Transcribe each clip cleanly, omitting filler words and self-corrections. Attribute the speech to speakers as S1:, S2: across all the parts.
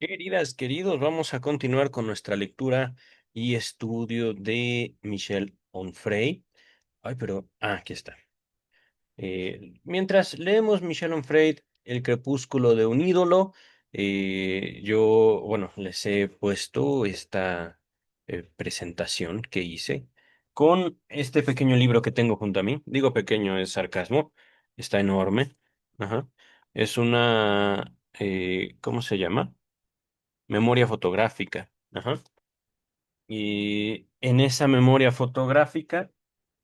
S1: Queridas, queridos, vamos a continuar con nuestra lectura y estudio de Michel Onfray. Ay, aquí está. Mientras leemos Michel Onfray, El crepúsculo de un ídolo, bueno, les he puesto esta presentación que hice con este pequeño libro que tengo junto a mí. Digo pequeño, es sarcasmo, está enorme. Ajá. Es una, ¿cómo se llama? Memoria fotográfica. Ajá. Y en esa memoria fotográfica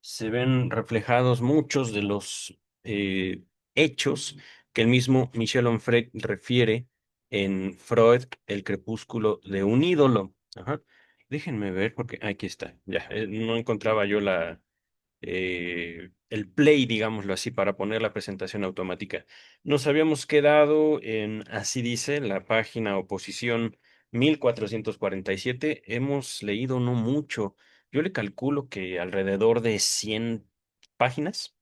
S1: se ven reflejados muchos de los hechos que el mismo Michel Onfray refiere en Freud, El crepúsculo de un ídolo. Ajá. Déjenme ver porque aquí está. Ya, no encontraba yo el play, digámoslo así, para poner la presentación automática. Nos habíamos quedado en, así dice, la página o posición 1447. Hemos leído no mucho. Yo le calculo que alrededor de 100 páginas,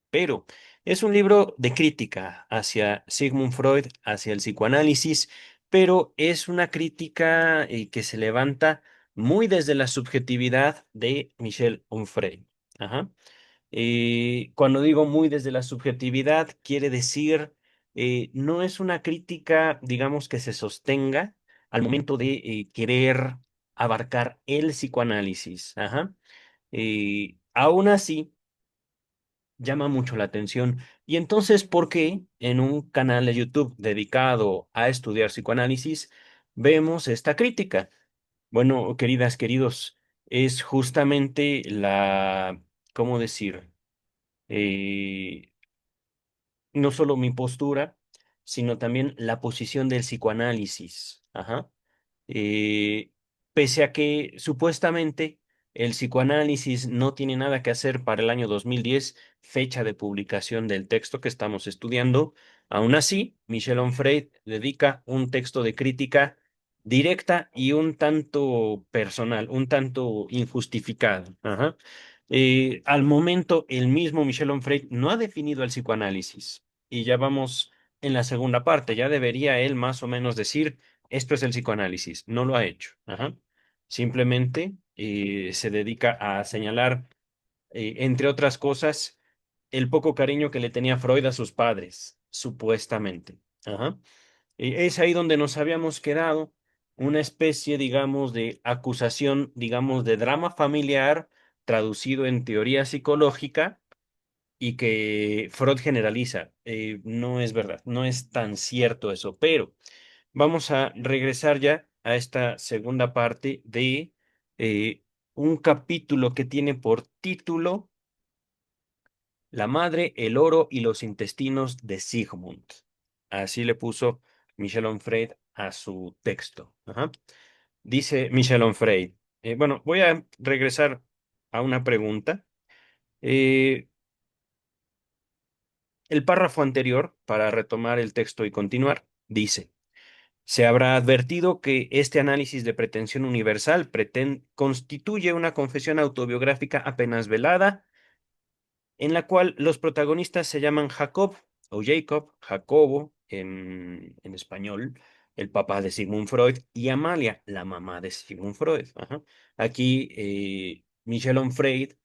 S1: pero es un libro de crítica hacia Sigmund Freud, hacia el psicoanálisis, pero es una crítica que se levanta muy desde la subjetividad de Michel Onfray. Ajá. Cuando digo muy desde la subjetividad, quiere decir, no es una crítica, digamos, que se sostenga al momento de querer abarcar el psicoanálisis. Ajá. Aún así, llama mucho la atención. Y entonces, ¿por qué en un canal de YouTube dedicado a estudiar psicoanálisis vemos esta crítica? Bueno, queridas, queridos, es justamente ¿cómo decir? eh, no solo mi postura, sino también la posición del psicoanálisis. Ajá. Eh, Pese a que supuestamente el psicoanálisis no tiene nada que hacer para el año 2010, fecha de publicación del texto que estamos estudiando, aún así, Michel Onfray dedica un texto de crítica directa y un tanto personal, un tanto injustificado. Ajá. Al momento, el mismo Michel Onfray no ha definido el psicoanálisis y ya vamos en la segunda parte. Ya debería él más o menos decir, esto es el psicoanálisis. No lo ha hecho. Ajá. Simplemente se dedica a señalar, entre otras cosas, el poco cariño que le tenía Freud a sus padres, supuestamente. Ajá. Es ahí donde nos habíamos quedado, una especie, digamos, de acusación, digamos, de drama familiar traducido en teoría psicológica y que Freud generaliza. No es verdad, no es tan cierto eso, pero vamos a regresar ya a esta segunda parte de eh, un capítulo que tiene por título La madre, el oro y los intestinos de Sigmund. Así le puso Michel Onfray a su texto. Ajá. Dice Michel Onfray. Bueno, voy a regresar a una pregunta. Eh, el párrafo anterior, para retomar el texto y continuar, dice. Se habrá advertido que este análisis de pretensión universal constituye una confesión autobiográfica apenas velada, en la cual los protagonistas se llaman Jacob o Jacob, Jacobo en español, el papá de Sigmund Freud, y Amalia, la mamá de Sigmund Freud. Ajá. Aquí Michel Onfray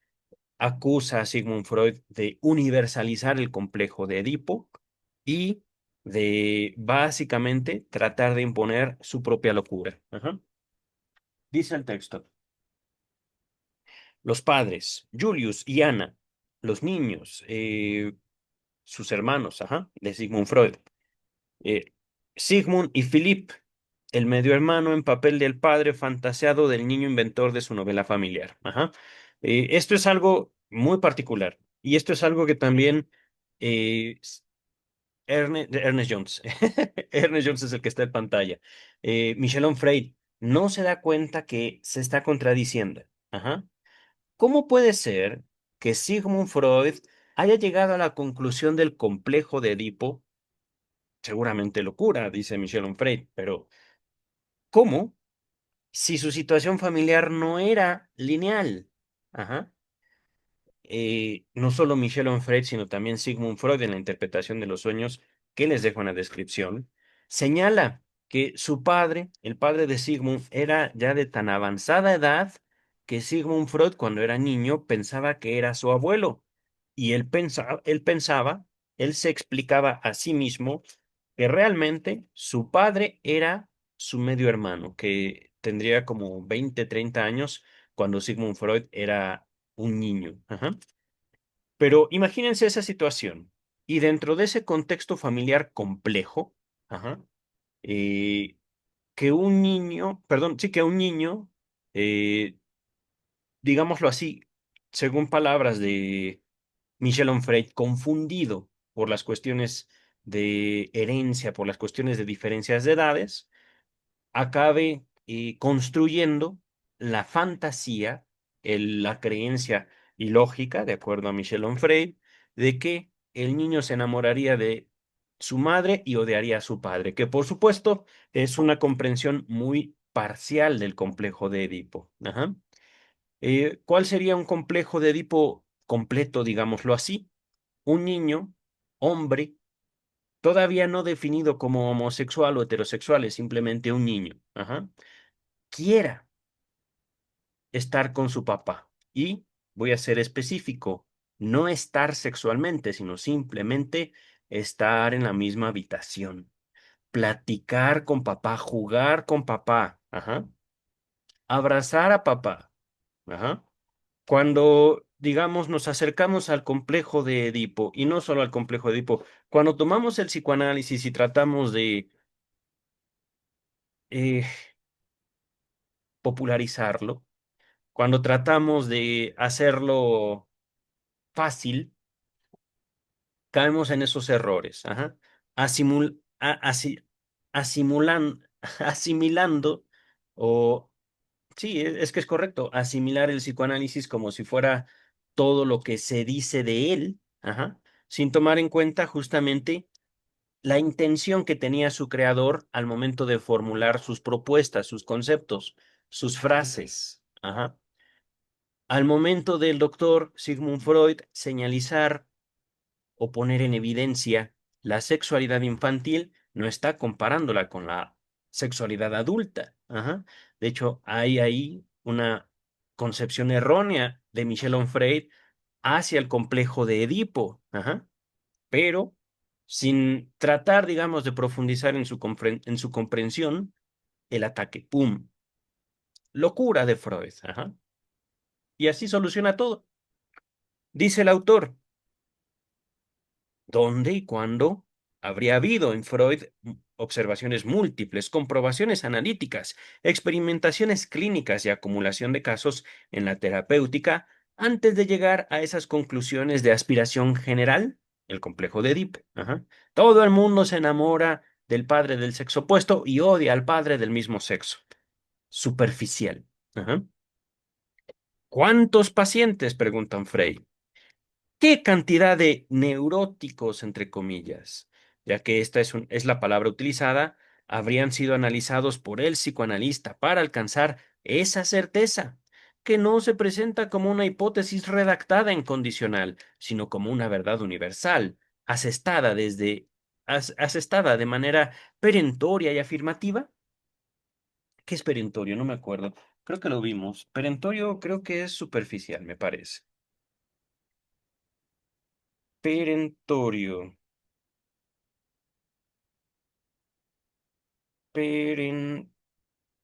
S1: acusa a Sigmund Freud de universalizar el complejo de Edipo y de básicamente tratar de imponer su propia locura. Ajá. Dice el texto, los padres, Julius y Anna, los niños, sus hermanos, ajá, de Sigmund Freud, eh, Sigmund y Philipp, el medio hermano en papel del padre fantaseado del niño inventor de su novela familiar. Ajá. Esto es algo muy particular y esto es algo que también eh, Ernest Jones, Ernest Jones es el que está en pantalla. Michel Onfray no se da cuenta que se está contradiciendo. Ajá. ¿Cómo puede ser que Sigmund Freud haya llegado a la conclusión del complejo de Edipo? Seguramente locura, dice Michel Onfray, pero ¿cómo? Si su situación familiar no era lineal. Ajá. No solo Michel Onfray, sino también Sigmund Freud en la interpretación de los sueños que les dejo en la descripción, señala. que su padre, el padre de Sigmund, era ya de tan avanzada edad que Sigmund Freud, cuando era niño, pensaba que era su abuelo. Y él se explicaba a sí mismo que realmente su padre era su medio hermano, que tendría como 20, 30 años cuando Sigmund Freud era un niño. Ajá. Pero imagínense esa situación. Y dentro de ese contexto familiar complejo, ajá, eh, que un niño, perdón, sí, que un niño, eh, digámoslo así, según palabras de Michel Onfray, confundido por las cuestiones de herencia, por las cuestiones de diferencias de edades, acabe construyendo la fantasía, la creencia ilógica, de acuerdo a Michel Onfray, de que el niño se enamoraría de su madre y odiaría a su padre, que por supuesto es una comprensión muy parcial del complejo de Edipo. Ajá. ¿Cuál sería un complejo de Edipo completo, digámoslo así? Un niño, hombre, todavía no definido como homosexual o heterosexual, es simplemente un niño. Ajá, quiera estar con su papá. Y voy a ser específico, no estar sexualmente, sino simplemente estar en la misma habitación, platicar con papá, jugar con papá, ajá, abrazar a papá, ajá. Cuando, digamos, nos acercamos al complejo de Edipo, y no solo al complejo de Edipo, cuando tomamos el psicoanálisis y tratamos de eh, popularizarlo, cuando tratamos de hacerlo fácil, caemos en esos errores. Ajá. Asimul- a- asi- asimilando, o sí, es que es correcto, asimilar el psicoanálisis como si fuera todo lo que se dice de él, ajá, sin tomar en cuenta justamente la intención que tenía su creador al momento de formular sus propuestas, sus conceptos, sus frases. Ajá. Al momento del doctor Sigmund Freud señalizar o poner en evidencia la sexualidad infantil, no está comparándola con la sexualidad adulta. Ajá. De hecho, hay ahí una concepción errónea de Michel Onfray hacia el complejo de Edipo. Ajá. Pero sin tratar, digamos, de profundizar en en su comprensión, el ataque, ¡pum! Locura de Freud. Ajá. Y así soluciona todo. Dice el autor. ¿Dónde y cuándo habría habido en Freud observaciones múltiples, comprobaciones analíticas, experimentaciones clínicas y acumulación de casos en la terapéutica antes de llegar a esas conclusiones de aspiración general? El complejo de Edipo. Ajá. Todo el mundo se enamora del padre del sexo opuesto y odia al padre del mismo sexo. Superficial. Ajá. ¿Cuántos pacientes? Preguntan Frey. ¿Qué cantidad de neuróticos, entre comillas, ya que esta es la palabra utilizada, habrían sido analizados por el psicoanalista para alcanzar esa certeza, que no se presenta como una hipótesis redactada en condicional, sino como una verdad universal, asestada de manera perentoria y afirmativa? ¿Qué es perentorio? No me acuerdo. Creo que lo vimos. Perentorio creo que es superficial, me parece. Perentorio.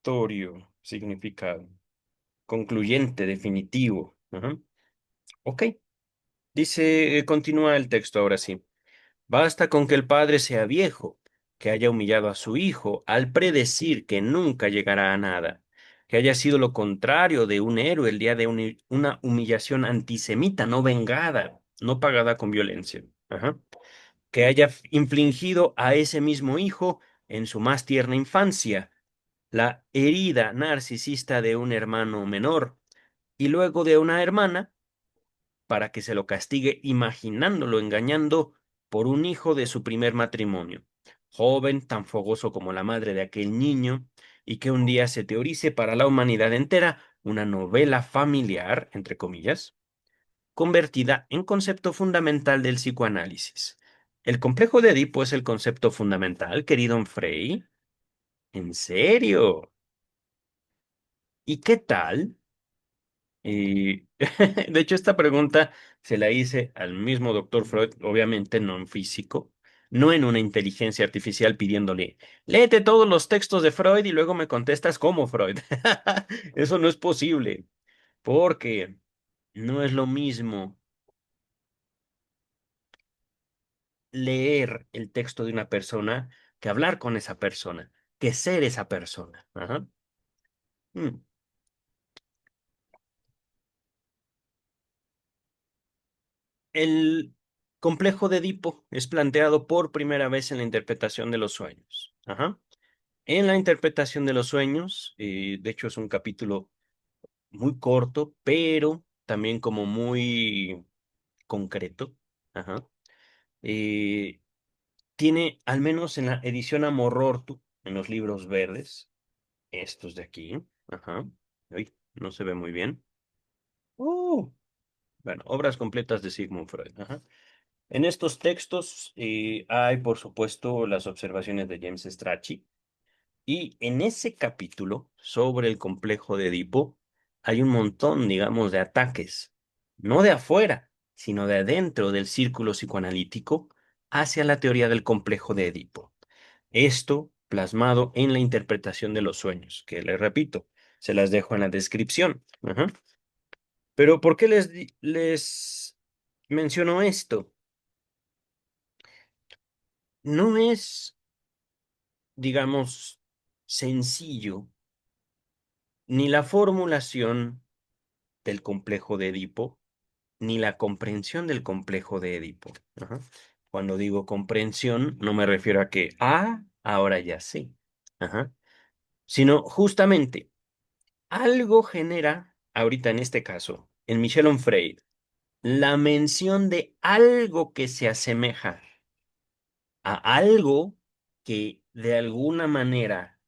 S1: Perentorio, significado. Concluyente, definitivo. Ajá. Ok. Dice, continúa el texto ahora sí. Basta con que el padre sea viejo, que haya humillado a su hijo al predecir que nunca llegará a nada, que haya sido lo contrario de un héroe el día de una humillación antisemita no vengada, no pagada con violencia. Ajá. Que haya infligido a ese mismo hijo en su más tierna infancia la herida narcisista de un hermano menor y luego de una hermana para que se lo castigue imaginándolo engañando por un hijo de su primer matrimonio, joven, tan fogoso como la madre de aquel niño, y que un día se teorice para la humanidad entera una novela familiar, entre comillas, convertida en concepto fundamental del psicoanálisis. El complejo de Edipo es el concepto fundamental, querido Frey. ¿En serio? ¿Y qué tal? Y de hecho, esta pregunta se la hice al mismo doctor Freud, obviamente no en físico, no en una inteligencia artificial pidiéndole, léete todos los textos de Freud y luego me contestas como Freud. Eso no es posible, porque no es lo mismo leer el texto de una persona que hablar con esa persona, que ser esa persona. Ajá. Mm. El complejo de Edipo es planteado por primera vez en la interpretación de los sueños. Ajá. En la interpretación de los sueños, de hecho es un capítulo muy corto, pero también como muy concreto. Ajá. Eh, Tiene, al menos en la edición Amorortu, en los libros verdes, estos de aquí. Ajá. Uy, no se ve muy bien. Oh, bueno, obras completas de Sigmund Freud. Ajá. En estos textos hay, por supuesto, las observaciones de James Strachey. Y en ese capítulo sobre el complejo de Edipo hay un montón, digamos, de ataques, no de afuera, sino de adentro del círculo psicoanalítico hacia la teoría del complejo de Edipo. Esto plasmado en la interpretación de los sueños, que les repito, se las dejo en la descripción. Ajá. Pero ¿por qué les menciono esto? No es, digamos, sencillo ni la formulación del complejo de Edipo, ni la comprensión del complejo de Edipo. Ajá. Cuando digo comprensión, no me refiero a que, ahora ya sé. Ajá. Sino justamente, algo genera, ahorita en este caso, en Michel Onfray, la mención de algo que se asemeja a algo que de alguna manera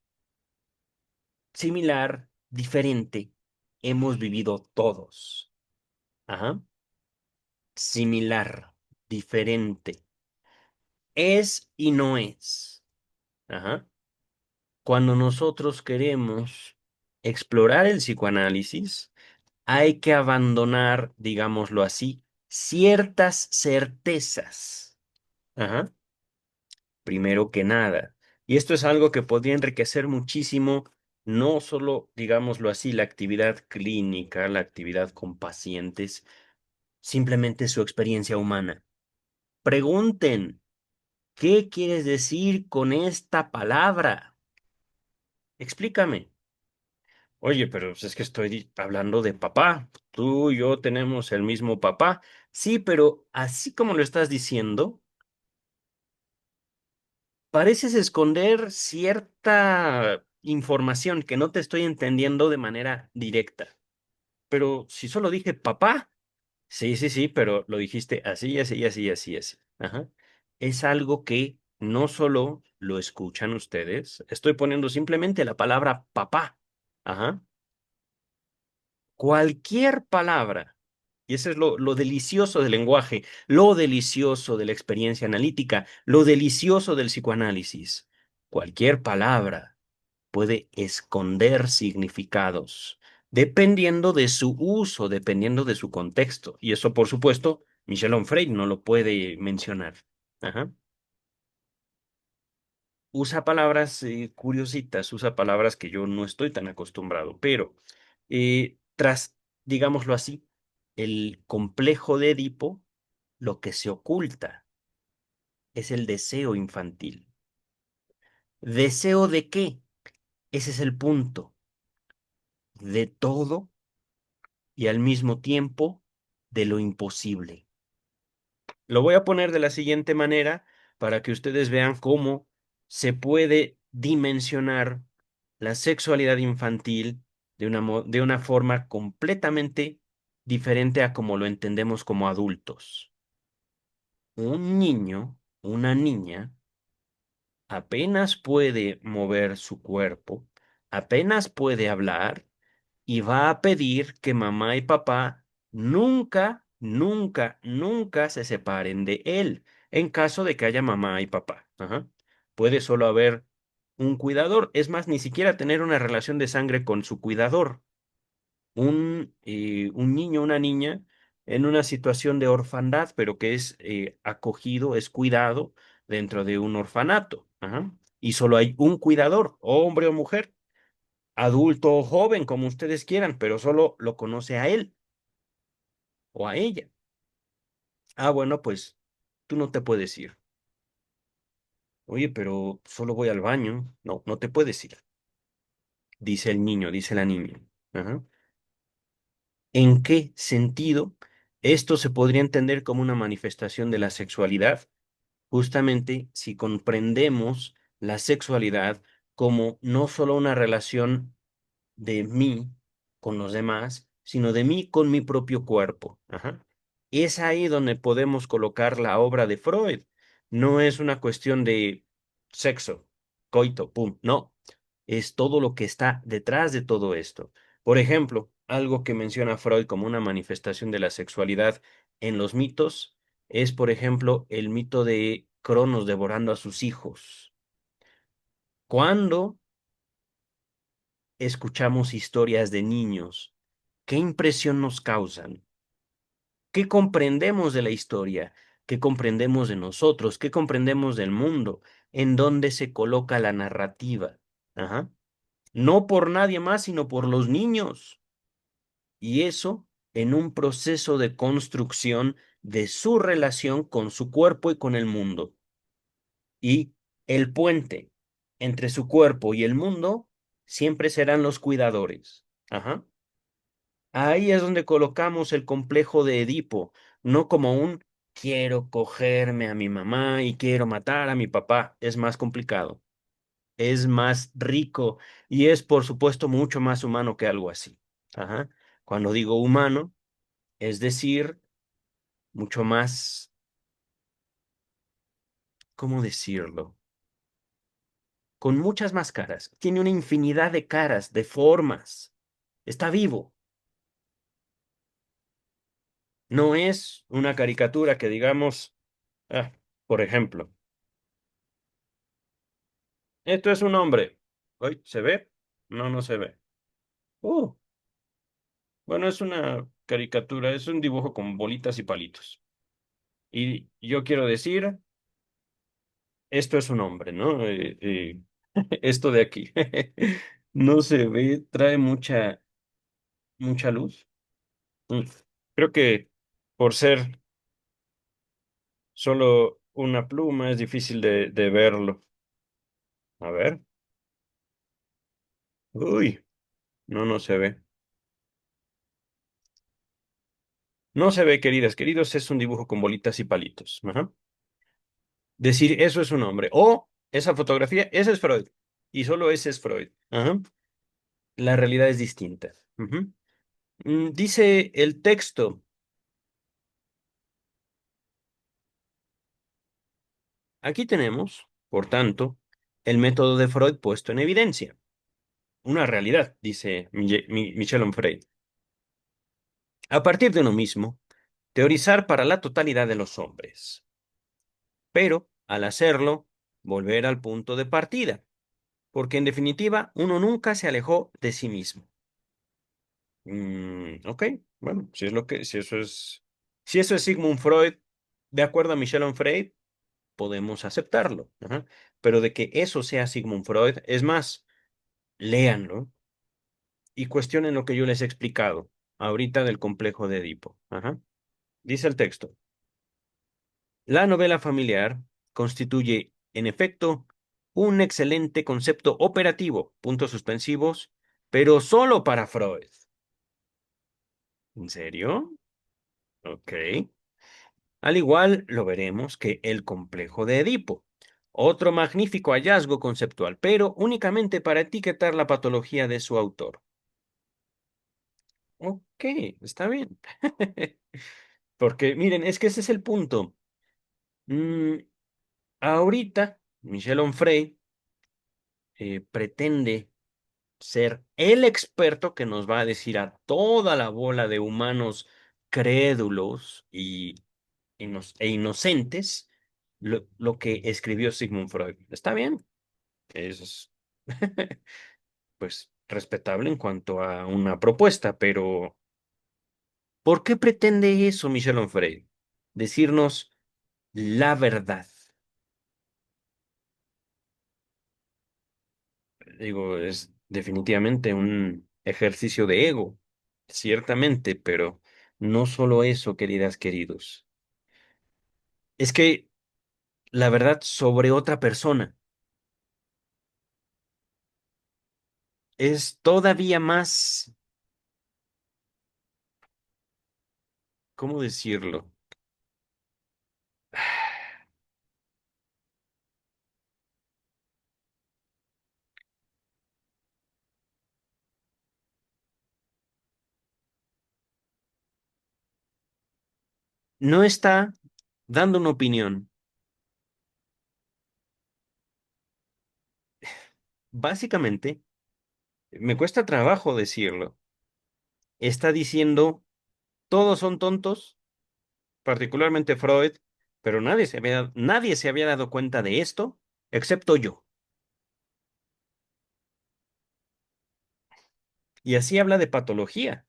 S1: similar, diferente, hemos vivido todos. Ajá. Similar, diferente. Es y no es. Ajá. Cuando nosotros queremos explorar el psicoanálisis, hay que abandonar, digámoslo así, ciertas certezas. Ajá. Primero que nada. Y esto es algo que podría enriquecer muchísimo, no solo, digámoslo así, la actividad clínica, la actividad con pacientes, simplemente su experiencia humana. Pregunten. ¿Qué quieres decir con esta palabra? Explícame. Oye, pero pues, es que estoy hablando de papá. Tú y yo tenemos el mismo papá. Sí, pero así como lo estás diciendo, pareces esconder cierta información que no te estoy entendiendo de manera directa. Pero si solo dije papá, sí, sí, sí, pero lo dijiste así, así, así, así, así. Ajá. Es algo que no solo lo escuchan ustedes, estoy poniendo simplemente la palabra papá. Ajá. Cualquier palabra. Y eso es lo delicioso del lenguaje, lo delicioso de la experiencia analítica, lo delicioso del psicoanálisis. Cualquier palabra puede esconder significados, dependiendo de su uso, dependiendo de su contexto. Y eso, por supuesto, Michel Onfray no lo puede mencionar. Ajá. Usa palabras curiositas, usa palabras que yo no estoy tan acostumbrado, pero tras, digámoslo así, el complejo de Edipo, lo que se oculta es el deseo infantil. ¿Deseo de qué? Ese es el punto. De todo y al mismo tiempo de lo imposible. Lo voy a poner de la siguiente manera para que ustedes vean cómo se puede dimensionar la sexualidad infantil de una forma completamente diferente a como lo entendemos como adultos. Un niño, una niña, apenas puede mover su cuerpo, apenas puede hablar y va a pedir que mamá y papá nunca, nunca, nunca se separen de él, en caso de que haya mamá y papá. Ajá. Puede solo haber un cuidador. Es más, ni siquiera tener una relación de sangre con su cuidador. Un niño, una niña en una situación de orfandad, pero que es acogido, es cuidado dentro de un orfanato. Ajá. Y solo hay un cuidador, hombre o mujer, adulto o joven, como ustedes quieran, pero solo lo conoce a él o a ella. Ah, bueno, pues tú no te puedes ir. Oye, pero solo voy al baño. No, no te puedes ir, dice el niño, dice la niña. Ajá. ¿En qué sentido esto se podría entender como una manifestación de la sexualidad? Justamente si comprendemos la sexualidad como no solo una relación de mí con los demás, sino de mí con mi propio cuerpo. Ajá. Es ahí donde podemos colocar la obra de Freud. No es una cuestión de sexo, coito, pum, no. Es todo lo que está detrás de todo esto. Por ejemplo, algo que menciona Freud como una manifestación de la sexualidad en los mitos es, por ejemplo, el mito de Cronos devorando a sus hijos. Cuando escuchamos historias de niños, ¿qué impresión nos causan? ¿Qué comprendemos de la historia? ¿Qué comprendemos de nosotros? ¿Qué comprendemos del mundo? ¿En dónde se coloca la narrativa? Ajá. No por nadie más, sino por los niños. Y eso en un proceso de construcción de su relación con su cuerpo y con el mundo. Y el puente entre su cuerpo y el mundo siempre serán los cuidadores. Ajá. Ahí es donde colocamos el complejo de Edipo, no como un quiero cogerme a mi mamá y quiero matar a mi papá. Es más complicado, es más rico y es, por supuesto, mucho más humano que algo así. Ajá. Cuando digo humano, es decir, mucho más, ¿cómo decirlo? Con muchas más caras. Tiene una infinidad de caras, de formas. Está vivo. No es una caricatura que digamos, ah, por ejemplo. Esto es un hombre. ¿Hoy se ve? No, no se ve. Uh, bueno, es una caricatura, es un dibujo con bolitas y palitos. Y yo quiero decir, esto es un hombre, ¿no? Esto de aquí. No se ve, trae mucha luz. Mm, Creo que por ser solo una pluma es difícil de verlo. A ver. Uy, no, no se ve. No se ve, queridas, queridos, es un dibujo con bolitas y palitos. Ajá. Decir eso es un hombre. O esa fotografía, ese es Freud. Y solo ese es Freud. Ajá. La realidad es distinta. Ujú. Dice el texto, aquí tenemos, por tanto, el método de Freud puesto en evidencia. Una realidad, dice Michel Onfray. A partir de uno mismo, teorizar para la totalidad de los hombres. Pero, al hacerlo, volver al punto de partida. Porque en definitiva, uno nunca se alejó de sí mismo. Ok, bueno, si eso es Sigmund Freud, de acuerdo a Michel Onfray, podemos aceptarlo. Ajá. Pero de que eso sea Sigmund Freud, es más, léanlo y cuestionen lo que yo les he explicado ahorita del complejo de Edipo. Ajá. Dice el texto, la novela familiar constituye, en efecto, un excelente concepto operativo, puntos suspensivos, pero solo para Freud. ¿En serio? Ok. Al igual lo veremos que el complejo de Edipo. Otro magnífico hallazgo conceptual, pero únicamente para etiquetar la patología de su autor. Ok, está bien. Porque miren, es que ese es el punto. Mm, Ahorita, Michel Onfray pretende ser el experto que nos va a decir a toda la bola de humanos crédulos e inocentes lo que escribió Sigmund Freud. Está bien, Pues respetable en cuanto a una propuesta, pero ¿por qué pretende eso Michel Onfray? Decirnos la verdad. Digo, es definitivamente un ejercicio de ego, ciertamente, pero no solo eso, queridas, queridos. Es que la verdad sobre otra persona es todavía más, ¿cómo decirlo? No está dando una opinión. Básicamente, me cuesta trabajo decirlo. Está diciendo, todos son tontos, particularmente Freud, pero nadie se había dado cuenta de esto, excepto yo. Y así habla de patología.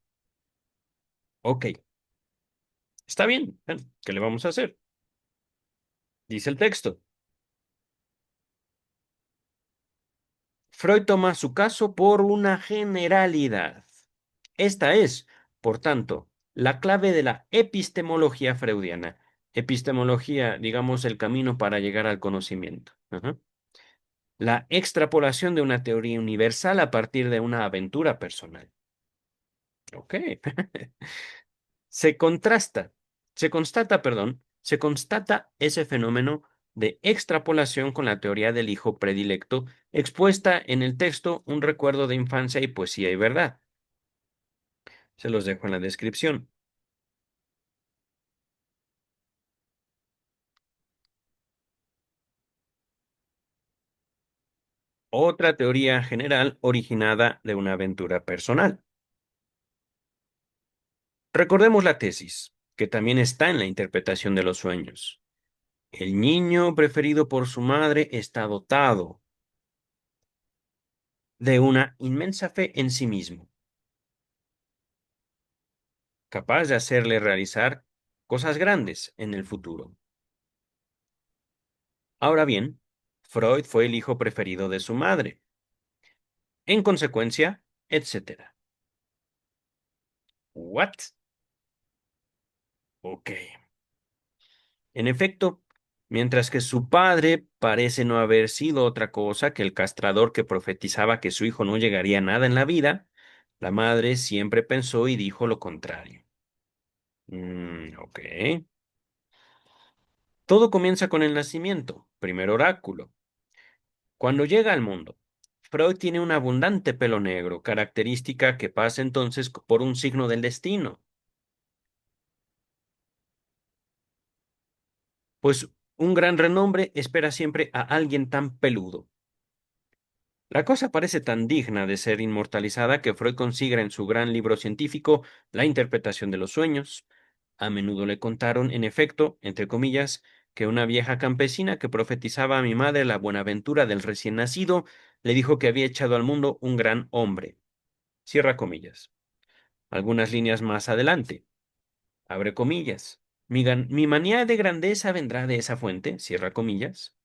S1: Ok, está bien. Bueno, ¿qué le vamos a hacer? Dice el texto. Freud toma su caso por una generalidad. Esta es, por tanto, la clave de la epistemología freudiana. Epistemología, digamos, el camino para llegar al conocimiento. Ajá. La extrapolación de una teoría universal a partir de una aventura personal. Ok. Se contrasta, se constata ese fenómeno de extrapolación con la teoría del hijo predilecto, expuesta en el texto Un recuerdo de infancia y poesía y verdad. Se los dejo en la descripción. Otra teoría general originada de una aventura personal. Recordemos la tesis, que también está en la interpretación de los sueños. El niño preferido por su madre está dotado de una inmensa fe en sí mismo, capaz de hacerle realizar cosas grandes en el futuro. Ahora bien, Freud fue el hijo preferido de su madre. En consecuencia, etcétera. ¿What? Ok. En efecto, mientras que su padre parece no haber sido otra cosa que el castrador que profetizaba que su hijo no llegaría a nada en la vida, la madre siempre pensó y dijo lo contrario. Ok. Todo comienza con el nacimiento, primer oráculo. Cuando llega al mundo, Freud tiene un abundante pelo negro, característica que pasa entonces por un signo del destino, pues un gran renombre espera siempre a alguien tan peludo. La cosa parece tan digna de ser inmortalizada que Freud consigra en su gran libro científico La interpretación de los sueños. A menudo le contaron, en efecto, entre comillas, que una vieja campesina que profetizaba a mi madre la buenaventura del recién nacido le dijo que había echado al mundo un gran hombre. Cierra comillas. Algunas líneas más adelante. Abre comillas. Mi manía de grandeza vendrá de esa fuente. Cierra comillas.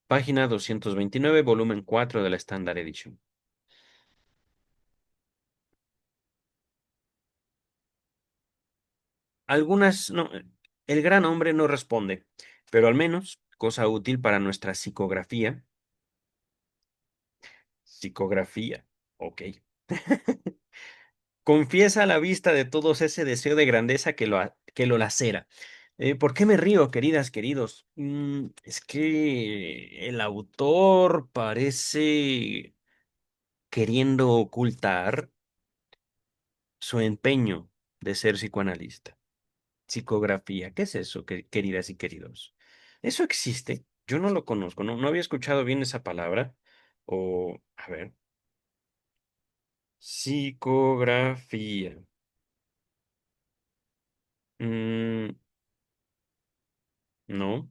S1: Página 229, volumen 4 de la Standard Edition. Algunas no. El gran hombre no responde, pero al menos, cosa útil para nuestra psicografía. Psicografía. Ok. Confiesa a la vista de todos ese deseo de grandeza que lo lacera. ¿Por qué me río, queridas, queridos? Es que el autor parece queriendo ocultar su empeño de ser psicoanalista. Psicografía, ¿qué es eso, queridas y queridos? ¿Eso existe? Yo no lo conozco, no había escuchado bien esa palabra. O, a ver, psicografía. Mm, no.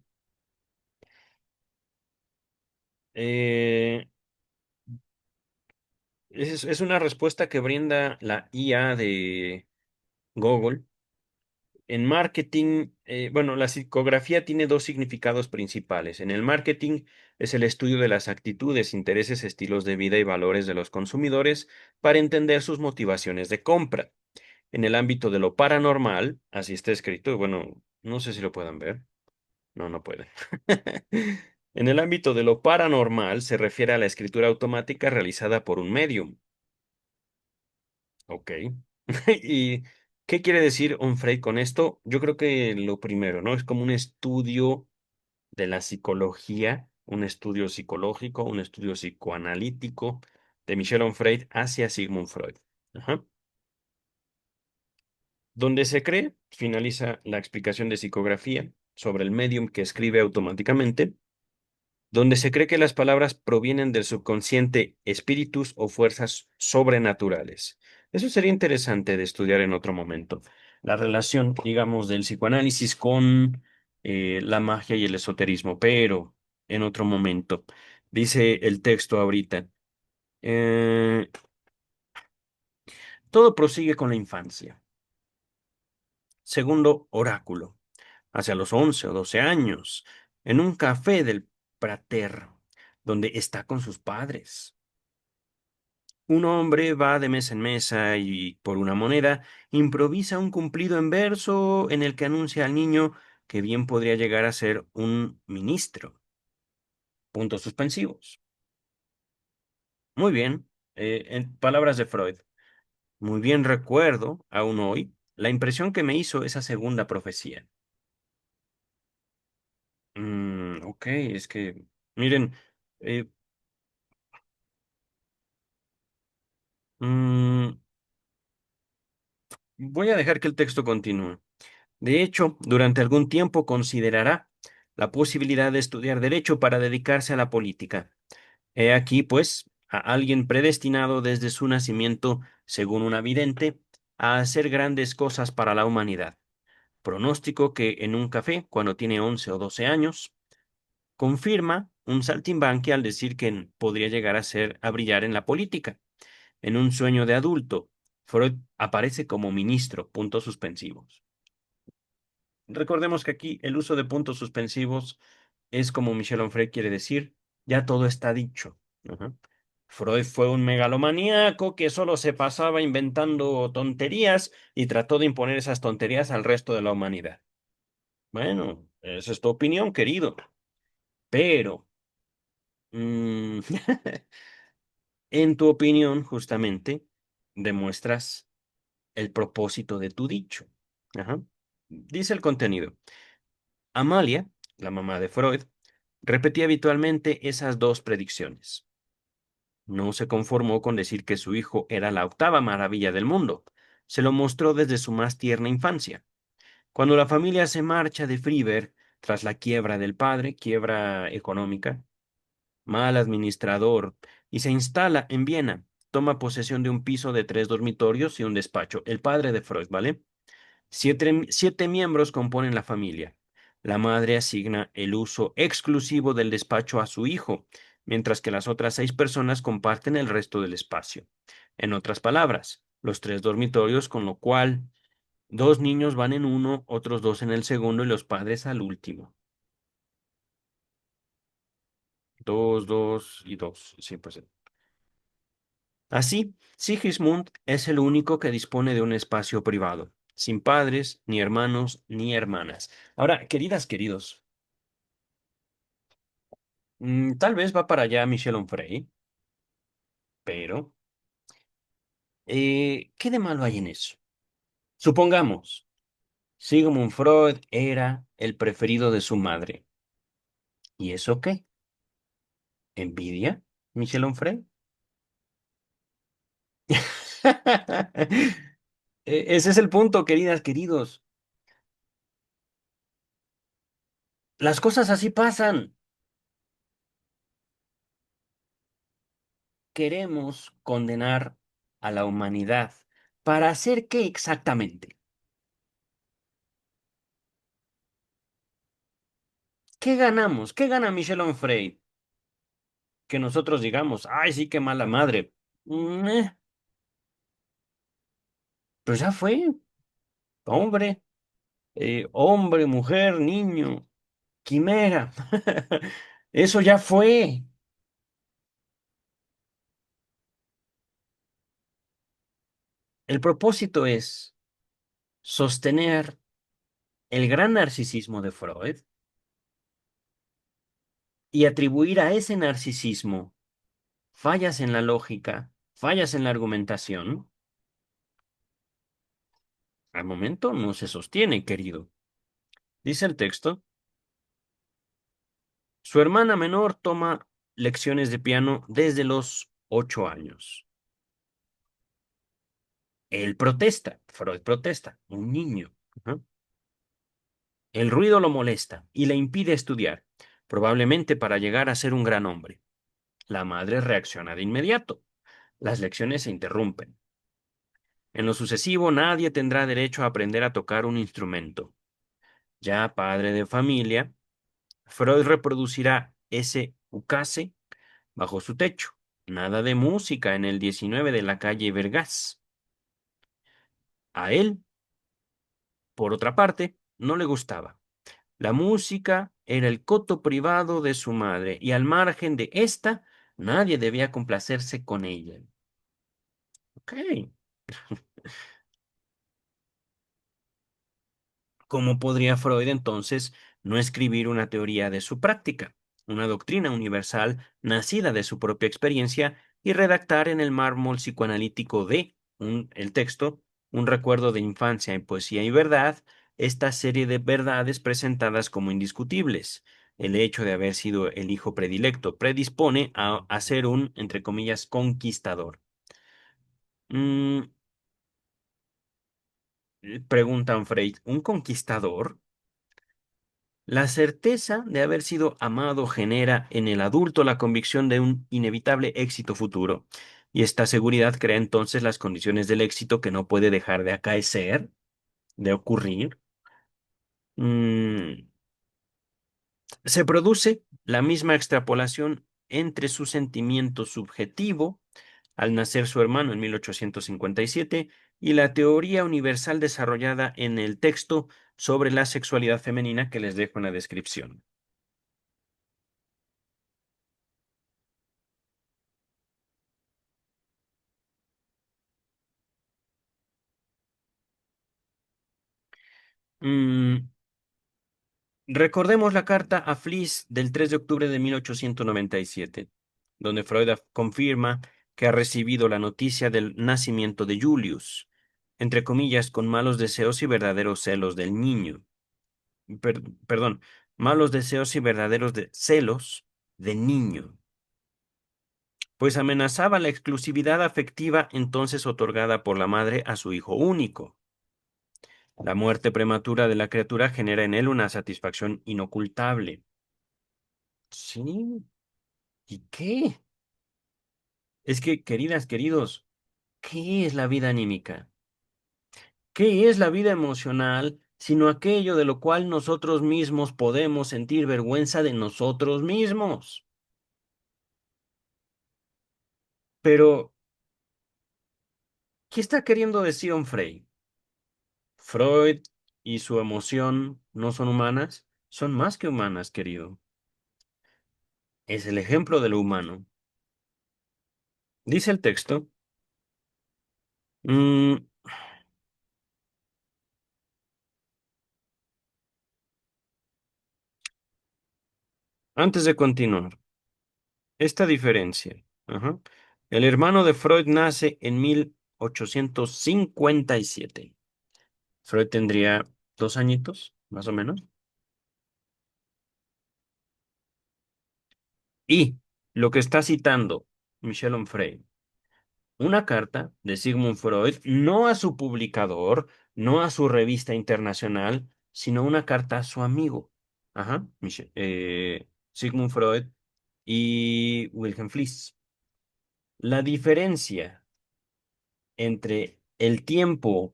S1: Eh, Es una respuesta que brinda la IA de Google. En marketing, bueno, la psicografía tiene dos significados principales. En el marketing es el estudio de las actitudes, intereses, estilos de vida y valores de los consumidores para entender sus motivaciones de compra. En el ámbito de lo paranormal, así está escrito, bueno, no sé si lo puedan ver. No, no pueden. En el ámbito de lo paranormal se refiere a la escritura automática realizada por un medium. Ok. ¿Y qué quiere decir Onfray con esto? Yo creo que lo primero, ¿no? Es como un estudio de la psicología, un estudio psicológico, un estudio psicoanalítico de Michel Onfray hacia Sigmund Freud. Ajá. Donde se cree, finaliza la explicación de psicografía sobre el medium que escribe automáticamente, donde se cree que las palabras provienen del subconsciente, espíritus o fuerzas sobrenaturales. Eso sería interesante de estudiar en otro momento. La relación, digamos, del psicoanálisis con la magia y el esoterismo, pero en otro momento. Dice el texto ahorita, eh, todo prosigue con la infancia. Segundo oráculo, hacia los 11 o 12 años, en un café del Prater, donde está con sus padres. Un hombre va de mesa en mesa y, por una moneda, improvisa un cumplido en verso en el que anuncia al niño que bien podría llegar a ser un ministro. Puntos suspensivos. Muy bien. En palabras de Freud. Muy bien recuerdo, aún hoy, la impresión que me hizo esa segunda profecía. Ok, es que, miren, eh, mm, voy a dejar que el texto continúe. De hecho, durante algún tiempo considerará la posibilidad de estudiar derecho para dedicarse a la política. He aquí, pues, a alguien predestinado desde su nacimiento, según una vidente, a hacer grandes cosas para la humanidad. Pronóstico que en un café, cuando tiene 11 o 12 años, confirma un saltimbanqui al decir que podría llegar a brillar en la política. En un sueño de adulto, Freud aparece como ministro, puntos suspensivos. Recordemos que aquí el uso de puntos suspensivos es como Michel Onfray quiere decir, ya todo está dicho. Ajá. Freud fue un megalomaníaco que solo se pasaba inventando tonterías y trató de imponer esas tonterías al resto de la humanidad. Bueno, esa es tu opinión, querido. Pero, mm, en tu opinión, justamente, demuestras el propósito de tu dicho. Ajá. Dice el contenido. Amalia, la mamá de Freud, repetía habitualmente esas dos predicciones. No se conformó con decir que su hijo era la octava maravilla del mundo. Se lo mostró desde su más tierna infancia. Cuando la familia se marcha de Friber, tras la quiebra del padre, quiebra económica, mal administrador, y se instala en Viena, toma posesión de un piso de 3 dormitorios y un despacho, el padre de Freud, ¿vale? Siete miembros componen la familia. La madre asigna el uso exclusivo del despacho a su hijo, mientras que las otras 6 personas comparten el resto del espacio. En otras palabras, los 3 dormitorios, con lo cual 2 niños van en uno, otros 2 en el segundo y los padres al último. 2, 2 y 2, sí, pues. Así, Sigismund es el único que dispone de un espacio privado, sin padres, ni hermanos, ni hermanas. Ahora, queridas, queridos, tal vez va para allá Michel Onfray, pero ¿qué de malo hay en eso? Supongamos, Sigmund Freud era el preferido de su madre. ¿Y eso qué? ¿Envidia, Michel Onfray? Ese es el punto, queridas, queridos. Las cosas así pasan. Queremos condenar a la humanidad. ¿Para hacer qué exactamente? ¿Qué ganamos? ¿Qué gana Michel Onfray? Que nosotros digamos, ay, sí, qué mala madre. Eh, pues ya fue, hombre, hombre, mujer, niño, quimera. Eso ya fue. El propósito es sostener el gran narcisismo de Freud y atribuir a ese narcisismo fallas en la lógica, fallas en la argumentación. Al momento no se sostiene, querido. Dice el texto, su hermana menor toma lecciones de piano desde los 8 años. Él protesta, Freud protesta, un niño. Ajá. El ruido lo molesta y le impide estudiar, probablemente para llegar a ser un gran hombre. La madre reacciona de inmediato. Las lecciones se interrumpen. En lo sucesivo, nadie tendrá derecho a aprender a tocar un instrumento. Ya padre de familia, Freud reproducirá ese ukase bajo su techo. Nada de música en el 19 de la calle Vergás. A él, por otra parte, no le gustaba. La música era el coto privado de su madre y al margen de ésta, nadie debía complacerse con ella. Ok. ¿Cómo podría Freud entonces no escribir una teoría de su práctica, una doctrina universal nacida de su propia experiencia y redactar en el mármol psicoanalítico el texto, un recuerdo de infancia en poesía y verdad, esta serie de verdades presentadas como indiscutibles? El hecho de haber sido el hijo predilecto predispone a ser un, entre comillas, conquistador. Mm, preguntan Freud, ¿un conquistador? La certeza de haber sido amado genera en el adulto la convicción de un inevitable éxito futuro, y esta seguridad crea entonces las condiciones del éxito que no puede dejar de acaecer, de ocurrir. Mm, Se produce la misma extrapolación entre su sentimiento subjetivo, al nacer su hermano en 1857, y la teoría universal desarrollada en el texto sobre la sexualidad femenina que les dejo en la descripción. Mm, Recordemos la carta a Fliess del 3 de octubre de 1897, donde Freud confirma que ha recibido la noticia del nacimiento de Julius, entre comillas, con malos deseos y verdaderos celos del niño. Perdón, malos deseos y verdaderos celos del niño, pues amenazaba la exclusividad afectiva entonces otorgada por la madre a su hijo único. La muerte prematura de la criatura genera en él una satisfacción inocultable. Sí. ¿Y qué? Es que, queridas, queridos, ¿qué es la vida anímica? ¿Qué es la vida emocional sino aquello de lo cual nosotros mismos podemos sentir vergüenza de nosotros mismos? Pero, ¿qué está queriendo decir Onfray? ¿Freud y su emoción no son humanas? Son más que humanas, querido. Es el ejemplo de lo humano. Dice el texto. mm, Antes de continuar, esta diferencia. Ajá. El hermano de Freud nace en 1857. Freud tendría 2 añitos, más o menos. Y lo que está citando Michel Onfray, una carta de Sigmund Freud, no a su publicador, no a su revista internacional, sino una carta a su amigo. Ajá, Sigmund Freud y Wilhelm Fliess. La diferencia entre el tiempo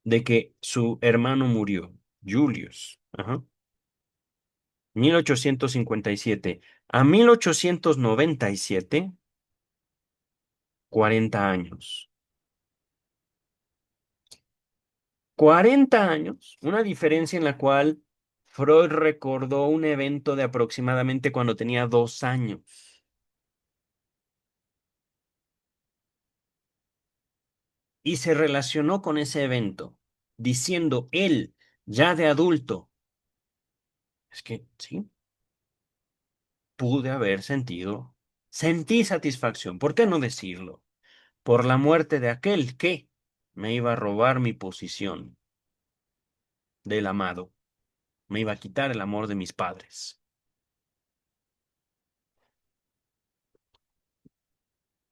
S1: de que su hermano murió, Julius, ajá, 1857 a 1897, 40 años. 40 años, una diferencia en la cual Freud recordó un evento de aproximadamente cuando tenía 2 años y se relacionó con ese evento, diciendo él, ya de adulto, es que sí, pude haber sentí satisfacción, ¿por qué no decirlo? Por la muerte de aquel que me iba a robar mi posición del amado, me iba a quitar el amor de mis padres.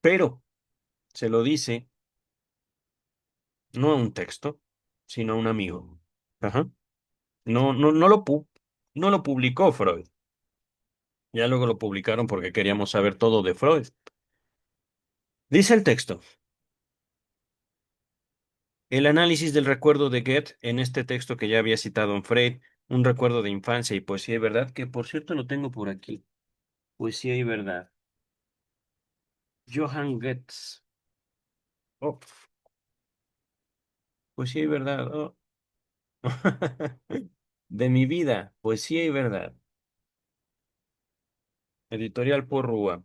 S1: Pero se lo dice no a un texto, sino a un amigo. Ajá. No, no, no lo publicó Freud. Ya luego lo publicaron porque queríamos saber todo de Freud. Dice el texto, el análisis del recuerdo de Goethe en este texto que ya había citado en Freud, un recuerdo de infancia y poesía y verdad, que por cierto lo tengo por aquí. Poesía y verdad. Johann Goethe. Oh, poesía y verdad. Oh. De mi vida, poesía y verdad. Editorial Porrúa.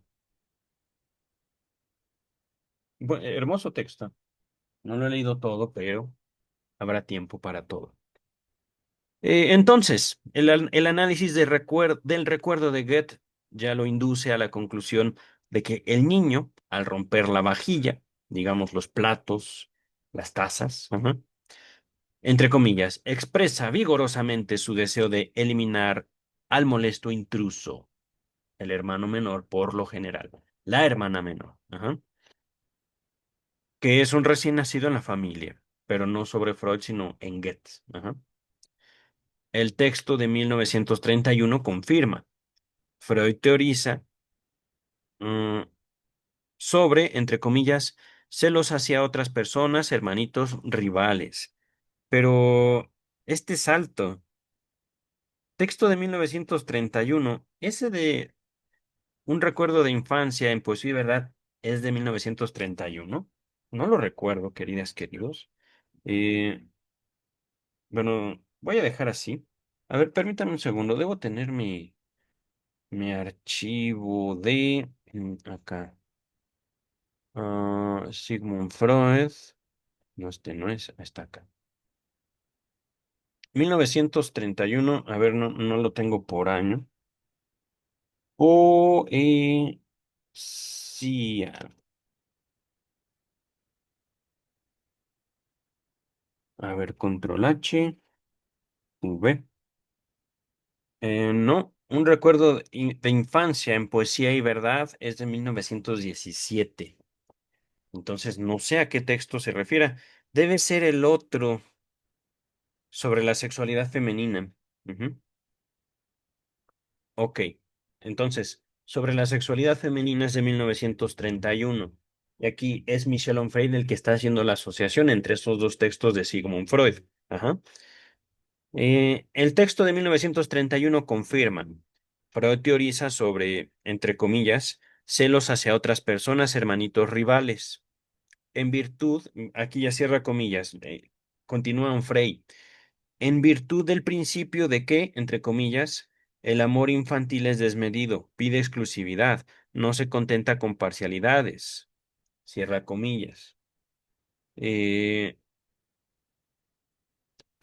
S1: Hermoso texto. No lo he leído todo, pero habrá tiempo para todo. Entonces, el análisis del recuerdo de Goethe ya lo induce a la conclusión de que el niño, al romper la vajilla, digamos los platos, las tazas, ajá, entre comillas, expresa vigorosamente su deseo de eliminar al molesto intruso, el hermano menor por lo general, la hermana menor, ajá, que es un recién nacido en la familia, pero no sobre Freud, sino en Goethe. Ajá. El texto de 1931 confirma. Freud teoriza mm, sobre, entre comillas, celos hacia otras personas, hermanitos rivales. Pero este salto, texto de 1931, ese de un recuerdo de infancia en Poesía y Verdad, es de 1931. No lo recuerdo, queridas, queridos. Eh, bueno, voy a dejar así. A ver, permítame un segundo. Debo tener mi archivo de acá. Sigmund Freud. No, este no es, está acá. 1931, a ver, no, no lo tengo por año. Sí, a ver, control H, V. No, un recuerdo de infancia en Poesía y Verdad es de 1917. Entonces, no sé a qué texto se refiere. Debe ser el otro sobre la sexualidad femenina. Ujú. Ok, entonces, sobre la sexualidad femenina es de 1931. Y aquí es Michel Onfray el que está haciendo la asociación entre estos dos textos de Sigmund Freud. Ajá. El texto de 1931 confirma. Freud teoriza sobre, entre comillas, celos hacia otras personas, hermanitos rivales. En virtud, aquí ya cierra comillas, continúa Onfray. En virtud del principio de que, entre comillas, el amor infantil es desmedido, pide exclusividad, no se contenta con parcialidades. Cierra comillas. Eh,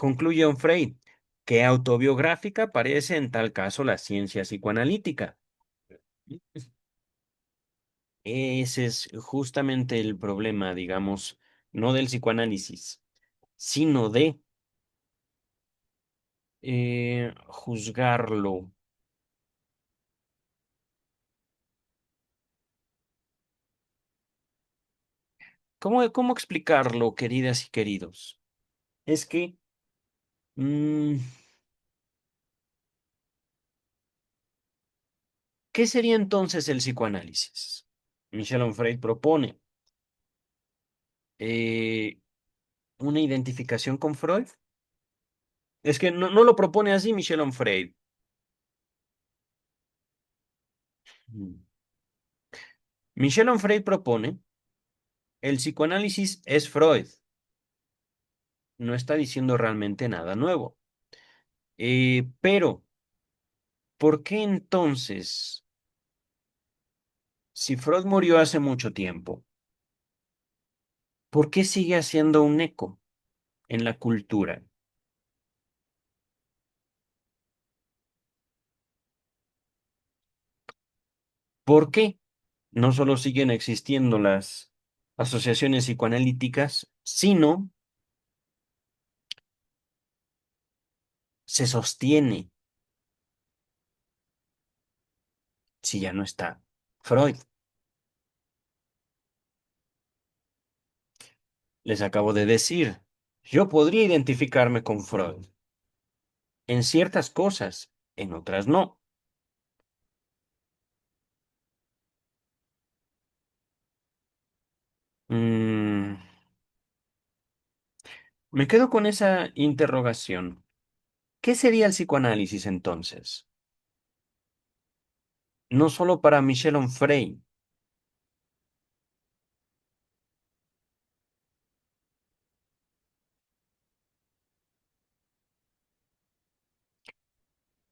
S1: Concluye Onfray, que autobiográfica parece en tal caso la ciencia psicoanalítica. Ese es justamente el problema, digamos, no del psicoanálisis, sino de juzgarlo. ¿Cómo explicarlo, queridas y queridos? Es que Mm, ¿qué sería entonces el psicoanálisis? Michel Onfray propone eh, una identificación con Freud. Es que no, no lo propone así Michel Onfray. Mm. Michel Onfray propone El psicoanálisis es Freud, no está diciendo realmente nada nuevo. Pero, ¿por qué entonces, si Freud murió hace mucho tiempo, por qué sigue haciendo un eco en la cultura? ¿Por qué no solo siguen existiendo las asociaciones psicoanalíticas, sino se sostiene si ya no está Freud? Les acabo de decir, yo podría identificarme con Freud en ciertas cosas, en otras no. Mm, me quedo con esa interrogación. ¿Qué sería el psicoanálisis entonces? No solo para Michel Onfray.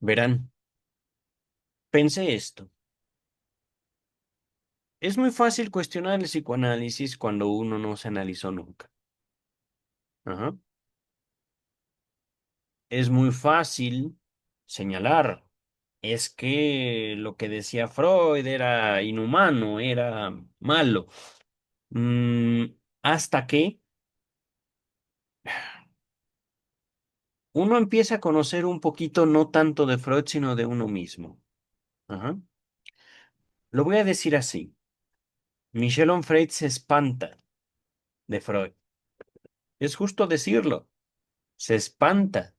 S1: Verán, pensé esto. Es muy fácil cuestionar el psicoanálisis cuando uno no se analizó nunca. Ajá. Es muy fácil señalar. Es que lo que decía Freud era inhumano, era malo. Mm, hasta que uno empieza a conocer un poquito no tanto de Freud, sino de uno mismo. Ajá. Lo voy a decir así. Michel Onfray se espanta de Freud. Es justo decirlo. Se espanta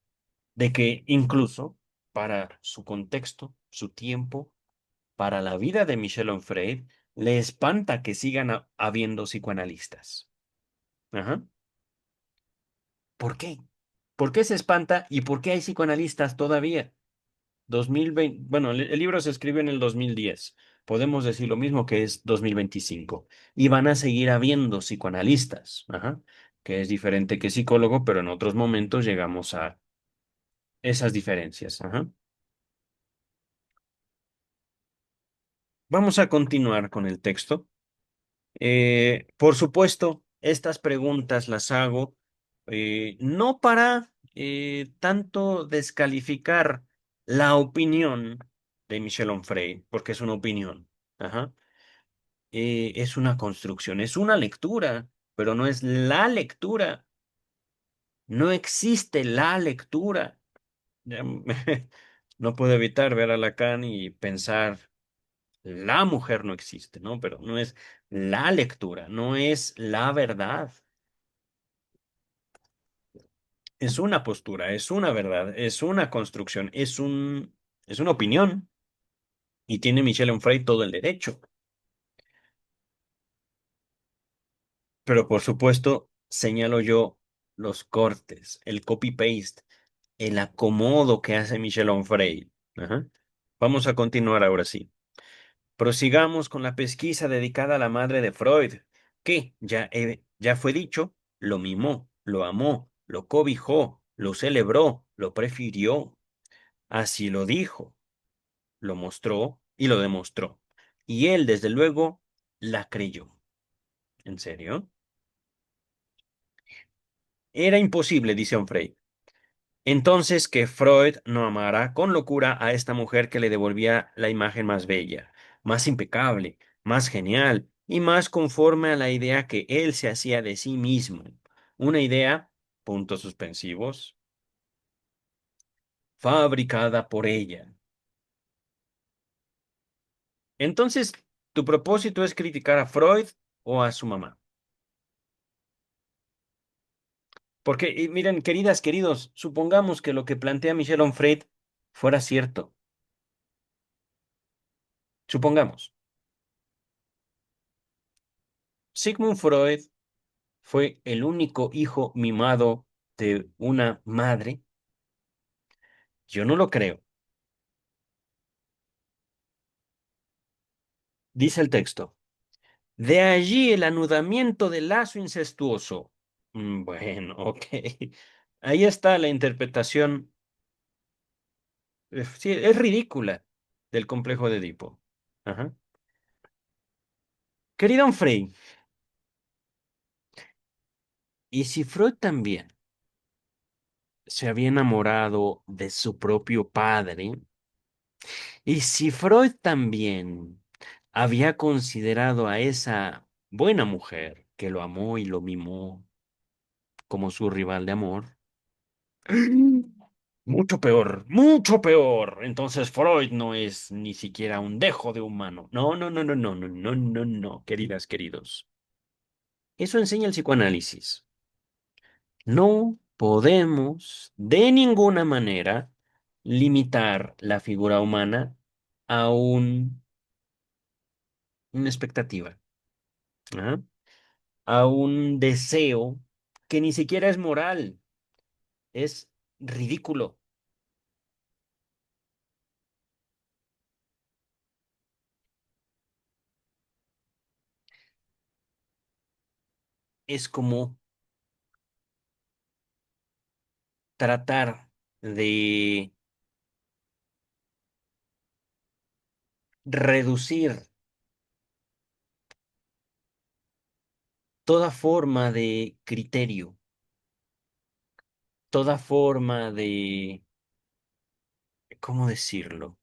S1: de que incluso para su contexto, su tiempo, para la vida de Michel Onfray, le espanta que sigan habiendo psicoanalistas. Ajá. ¿Por qué? ¿Por qué se espanta y por qué hay psicoanalistas todavía? 2020, bueno, el libro se escribió en el 2010. Podemos decir lo mismo que es 2025. Y van a seguir habiendo psicoanalistas, ajá, que es diferente que psicólogo, pero en otros momentos llegamos a esas diferencias. Ajá. Vamos a continuar con el texto. Por supuesto, estas preguntas las hago no para tanto descalificar la opinión de Michel Onfray, porque es una opinión. Ajá. Es una construcción, es una lectura, pero no es la lectura. No existe la lectura. Ya no puedo evitar ver a Lacan y pensar, la mujer no existe, ¿no? Pero no es la lectura, no es la verdad. Es una postura, es una verdad, es una construcción, es una opinión. Y tiene Michel Onfray todo el derecho. Pero por supuesto, señalo yo los cortes, el copy-paste, el acomodo que hace Michel Onfray. Ajá. Vamos a continuar ahora sí. Prosigamos con la pesquisa dedicada a la madre de Freud, que ya fue dicho, lo mimó, lo amó, lo cobijó, lo celebró, lo prefirió. Así lo dijo, lo mostró y lo demostró. Y él, desde luego, la creyó. ¿En serio? Era imposible, dice Onfray. Entonces que Freud no amara con locura a esta mujer que le devolvía la imagen más bella, más impecable, más genial y más conforme a la idea que él se hacía de sí mismo. Una idea, puntos suspensivos, fabricada por ella. Entonces, ¿tu propósito es criticar a Freud o a su mamá? Porque, y miren, queridas, queridos, supongamos que lo que plantea Michel Onfray fuera cierto. Supongamos. Sigmund Freud fue el único hijo mimado de una madre. Yo no lo creo. Dice el texto. De allí el anudamiento del lazo incestuoso. Bueno, ok. Ahí está la interpretación, sí, es ridícula del complejo de Edipo. Ajá. Querido Frey, ¿y si Freud también se había enamorado de su propio padre? ¿Y si Freud también había considerado a esa buena mujer que lo amó y lo mimó como su rival de amor? Mucho peor, mucho peor. Entonces Freud no es ni siquiera un dejo de humano. No, no, no, no, no, no, no, no, no, queridas, queridos. Eso enseña el psicoanálisis. No podemos de ninguna manera limitar la figura humana a una expectativa, ¿ah? A un deseo que ni siquiera es moral, es ridículo. Es como tratar de reducir toda forma de criterio, toda forma de, ¿cómo decirlo?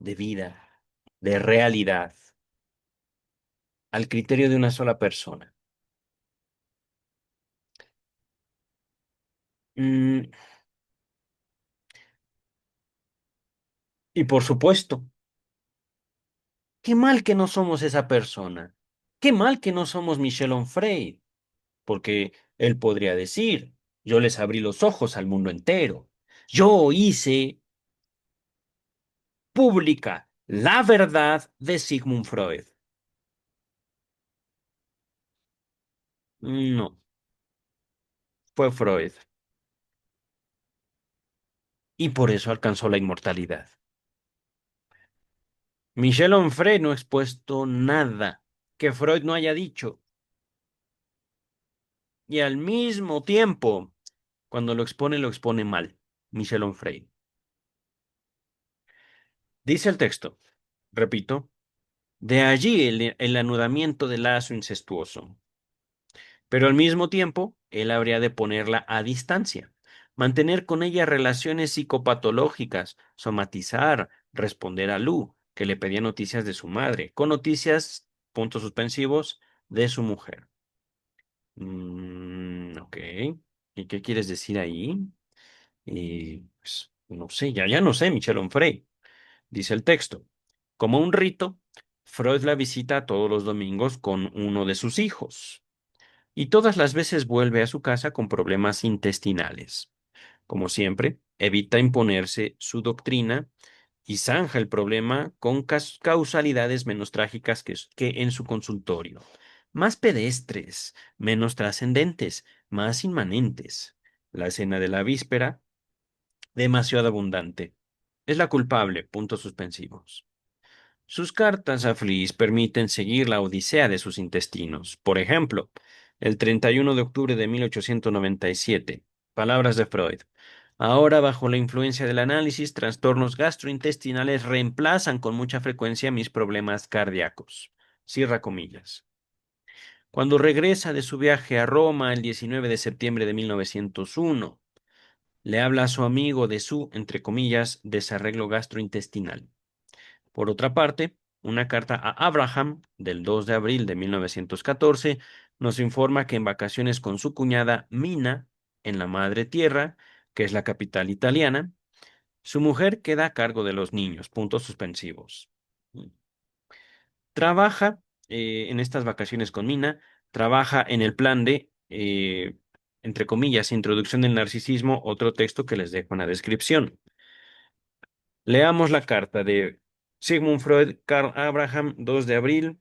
S1: De vida, de realidad, al criterio de una sola persona. Mm, y por supuesto, qué mal que no somos esa persona. Qué mal que no somos Michel Onfray, porque él podría decir, yo les abrí los ojos al mundo entero. Yo hice pública la verdad de Sigmund Freud. No, fue Freud. Y por eso alcanzó la inmortalidad. Michel Onfray no ha expuesto nada que Freud no haya dicho. Y al mismo tiempo, cuando lo expone mal. Michel Onfray. Dice el texto, repito, de allí el anudamiento del lazo incestuoso. Pero al mismo tiempo, él habría de ponerla a distancia, mantener con ella relaciones psicopatológicas, somatizar, responder a Lu, que le pedía noticias de su madre, con noticias, puntos suspensivos, de su mujer. Ok. ¿Y qué quieres decir ahí? Pues, no sé, ya no sé, Michel Onfray. Dice el texto. Como un rito, Freud la visita todos los domingos con uno de sus hijos y todas las veces vuelve a su casa con problemas intestinales. Como siempre, evita imponerse su doctrina y zanja el problema con causalidades menos trágicas que en su consultorio, más pedestres, menos trascendentes, más inmanentes. La escena de la víspera, demasiado abundante. Es la culpable, puntos suspensivos. Sus cartas a Fliss permiten seguir la odisea de sus intestinos. Por ejemplo, el 31 de octubre de 1897, palabras de Freud. Ahora, bajo la influencia del análisis, trastornos gastrointestinales reemplazan con mucha frecuencia mis problemas cardíacos. Cierra comillas. Cuando regresa de su viaje a Roma el 19 de septiembre de 1901, le habla a su amigo de su, entre comillas, desarreglo gastrointestinal. Por otra parte, una carta a Abraham del 2 de abril de 1914 nos informa que en vacaciones con su cuñada Mina, en la Madre Tierra, que es la capital italiana, su mujer queda a cargo de los niños, puntos suspensivos. Trabaja en estas vacaciones con Mina, trabaja en el plan de, entre comillas, introducción del narcisismo, otro texto que les dejo en la descripción. Leamos la carta de Sigmund Freud, Carl Abraham, 2 de abril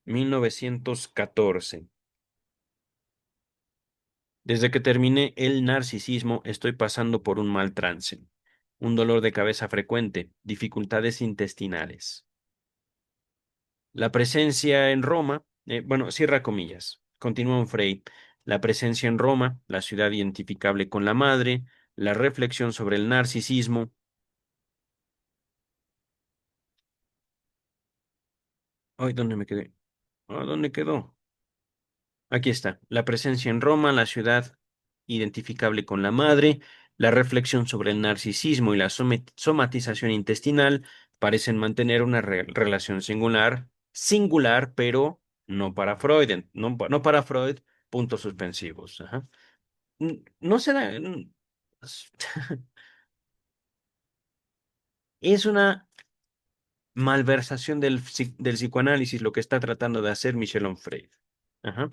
S1: 1914. Desde que terminé el narcisismo, estoy pasando por un mal trance, un dolor de cabeza frecuente, dificultades intestinales. La presencia en Roma, bueno, cierra comillas, continúa un Frey. La presencia en Roma, la ciudad identificable con la madre, la reflexión sobre el narcisismo. Ay, ¿dónde me quedé? Ah, ¿dónde quedó? Aquí está. La presencia en Roma, la ciudad identificable con la madre, la reflexión sobre el narcisismo y la somatización intestinal parecen mantener una relación singular, pero no para Freud, no para Freud, puntos suspensivos. Ajá. No se da, s- es una malversación del psicoanálisis lo que está tratando de hacer Michel Onfray. Ajá.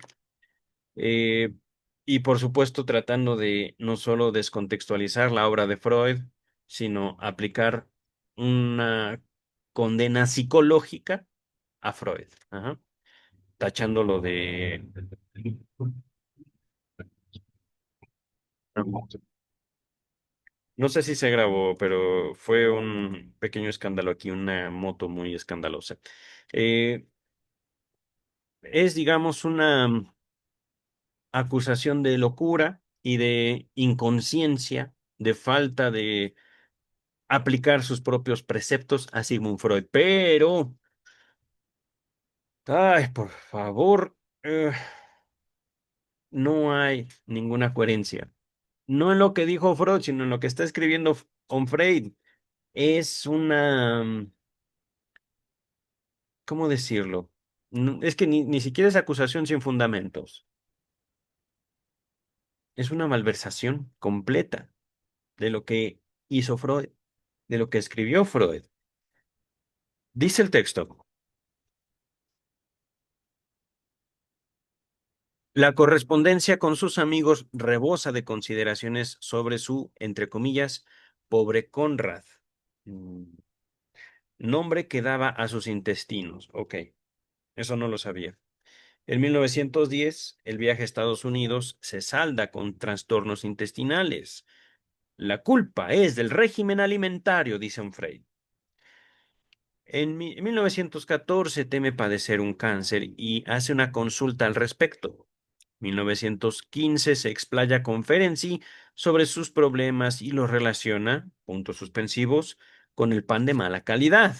S1: Eh, y por supuesto tratando de no solo descontextualizar la obra de Freud, sino aplicar una condena psicológica a Freud, ajá, tachándolo de... No sé si se grabó, pero fue un pequeño escándalo aquí, una moto muy escandalosa. Eh, es, digamos, una acusación de locura y de inconsciencia, de falta de aplicar sus propios preceptos a Sigmund Freud. Pero, ay, por favor, no hay ninguna coherencia. No en lo que dijo Freud, sino en lo que está escribiendo Freud. Es una, ¿cómo decirlo? Es que ni siquiera es acusación sin fundamentos. Es una malversación completa de lo que hizo Freud, de lo que escribió Freud. Dice el texto. La correspondencia con sus amigos rebosa de consideraciones sobre su, entre comillas, pobre Conrad, mm, nombre que daba a sus intestinos. Ok, eso no lo sabía. En 1910, el viaje a Estados Unidos se salda con trastornos intestinales. La culpa es del régimen alimentario, dice Onfray. En 1914 teme padecer un cáncer y hace una consulta al respecto. 1915 se explaya con Ferenczi sobre sus problemas y los relaciona, puntos suspensivos, con el pan de mala calidad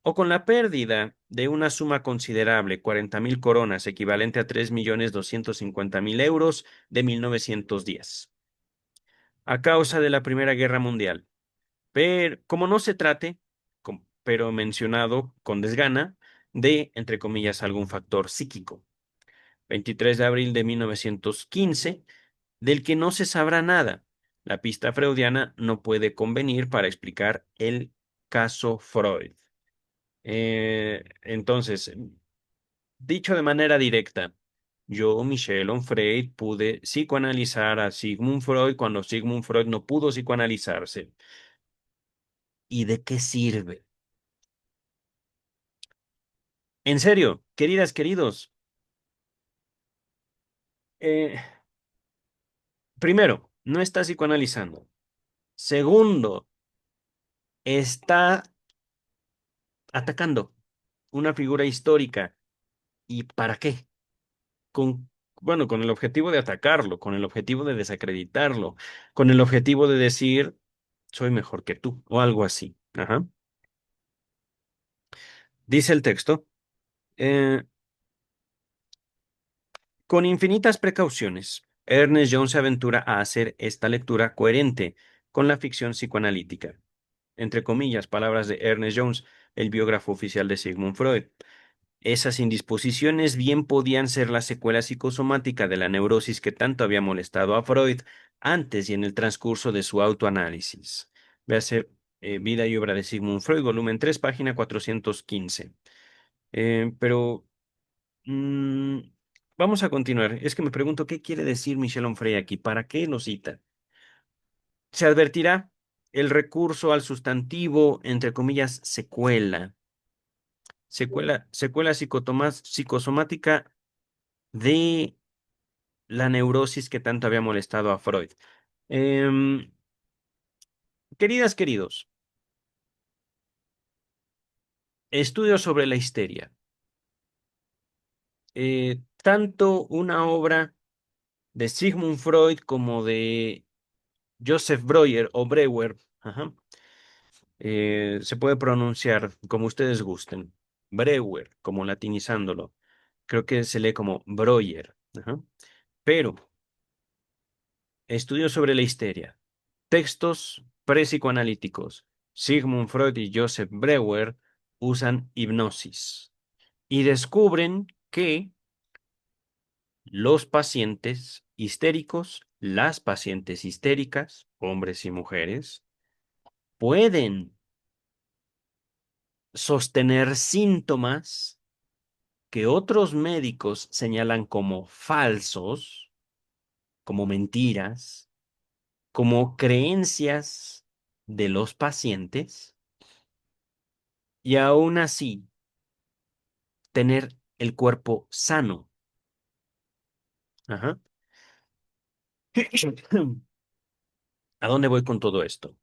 S1: o con la pérdida de una suma considerable, 40.000 coronas, equivalente a 3.250.000 euros de 1910, a causa de la Primera Guerra Mundial. Pero como no se trate, pero mencionado con desgana, de, entre comillas, algún factor psíquico. 23 de abril de 1915, del que no se sabrá nada. La pista freudiana no puede convenir para explicar el caso Freud. Entonces, dicho de manera directa, yo, Michel Onfray, pude psicoanalizar a Sigmund Freud cuando Sigmund Freud no pudo psicoanalizarse. ¿Y de qué sirve? En serio, queridas, queridos, eh, primero, no está psicoanalizando. Segundo, está atacando una figura histórica. ¿Y para qué? Con, bueno, con el objetivo de atacarlo, con el objetivo de desacreditarlo, con el objetivo de decir, soy mejor que tú, o algo así. Ajá. Dice el texto, eh, con infinitas precauciones, Ernest Jones se aventura a hacer esta lectura coherente con la ficción psicoanalítica. Entre comillas, palabras de Ernest Jones, el biógrafo oficial de Sigmund Freud. Esas indisposiciones bien podían ser la secuela psicosomática de la neurosis que tanto había molestado a Freud antes y en el transcurso de su autoanálisis. Véase Vida y obra de Sigmund Freud, volumen 3, página 415. Pero mm, vamos a continuar. Es que me pregunto qué quiere decir Michel Onfray aquí, ¿para qué lo cita? Se advertirá el recurso al sustantivo, entre comillas, secuela. Secuela psicosomática de la neurosis que tanto había molestado a Freud. Em, queridas, queridos, estudios sobre la histeria. tanto una obra de Sigmund Freud como de Joseph Breuer o Breuer, ajá, se puede pronunciar como ustedes gusten. Breuer, como latinizándolo. Creo que se lee como Breuer. Ajá. Pero estudios sobre la histeria, textos prepsicoanalíticos. Sigmund Freud y Joseph Breuer usan hipnosis y descubren que los pacientes histéricos, las pacientes histéricas, hombres y mujeres, pueden sostener síntomas que otros médicos señalan como falsos, como mentiras, como creencias de los pacientes, y aún así tener el cuerpo sano. Ajá. ¿A dónde voy con todo esto?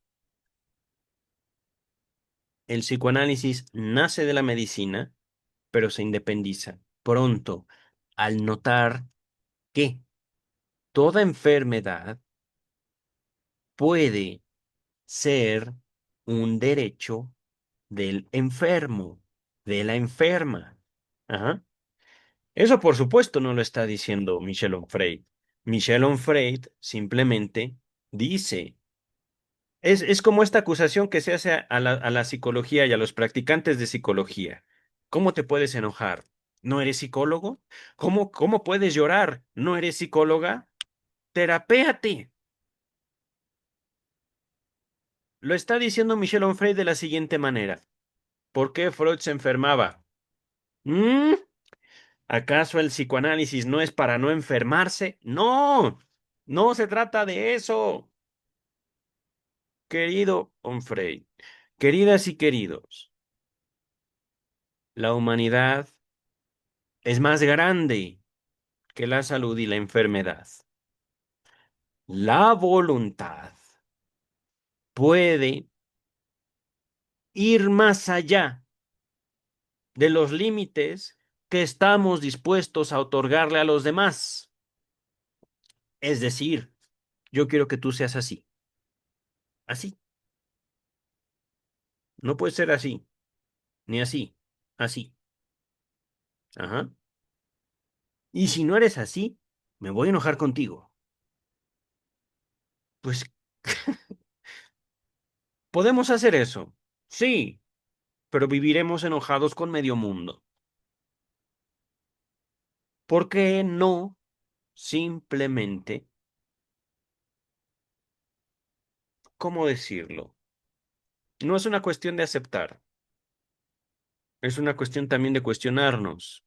S1: El psicoanálisis nace de la medicina, pero se independiza pronto al notar que toda enfermedad puede ser un derecho del enfermo, de la enferma. Ajá. Eso, por supuesto, no lo está diciendo Michel Onfray. Michel Onfray simplemente dice, es como esta acusación que se hace a la psicología y a los practicantes de psicología. ¿Cómo te puedes enojar? ¿No eres psicólogo? ¿Cómo puedes llorar? ¿No eres psicóloga? Terapéate. Lo está diciendo Michel Onfray de la siguiente manera. ¿Por qué Freud se enfermaba? ¿Mm? ¿Acaso el psicoanálisis no es para no enfermarse? No, no se trata de eso, querido Onfray. Queridas y queridos, la humanidad es más grande que la salud y la enfermedad. La voluntad puede ir más allá de los límites que estamos dispuestos a otorgarle a los demás. Es decir, yo quiero que tú seas así, así. No puede ser así, ni así, así. Ajá. Y si no eres así, me voy a enojar contigo. Pues podemos hacer eso. Sí, pero viviremos enojados con medio mundo. ¿Por qué no simplemente, cómo decirlo? No es una cuestión de aceptar, es una cuestión también de cuestionarnos.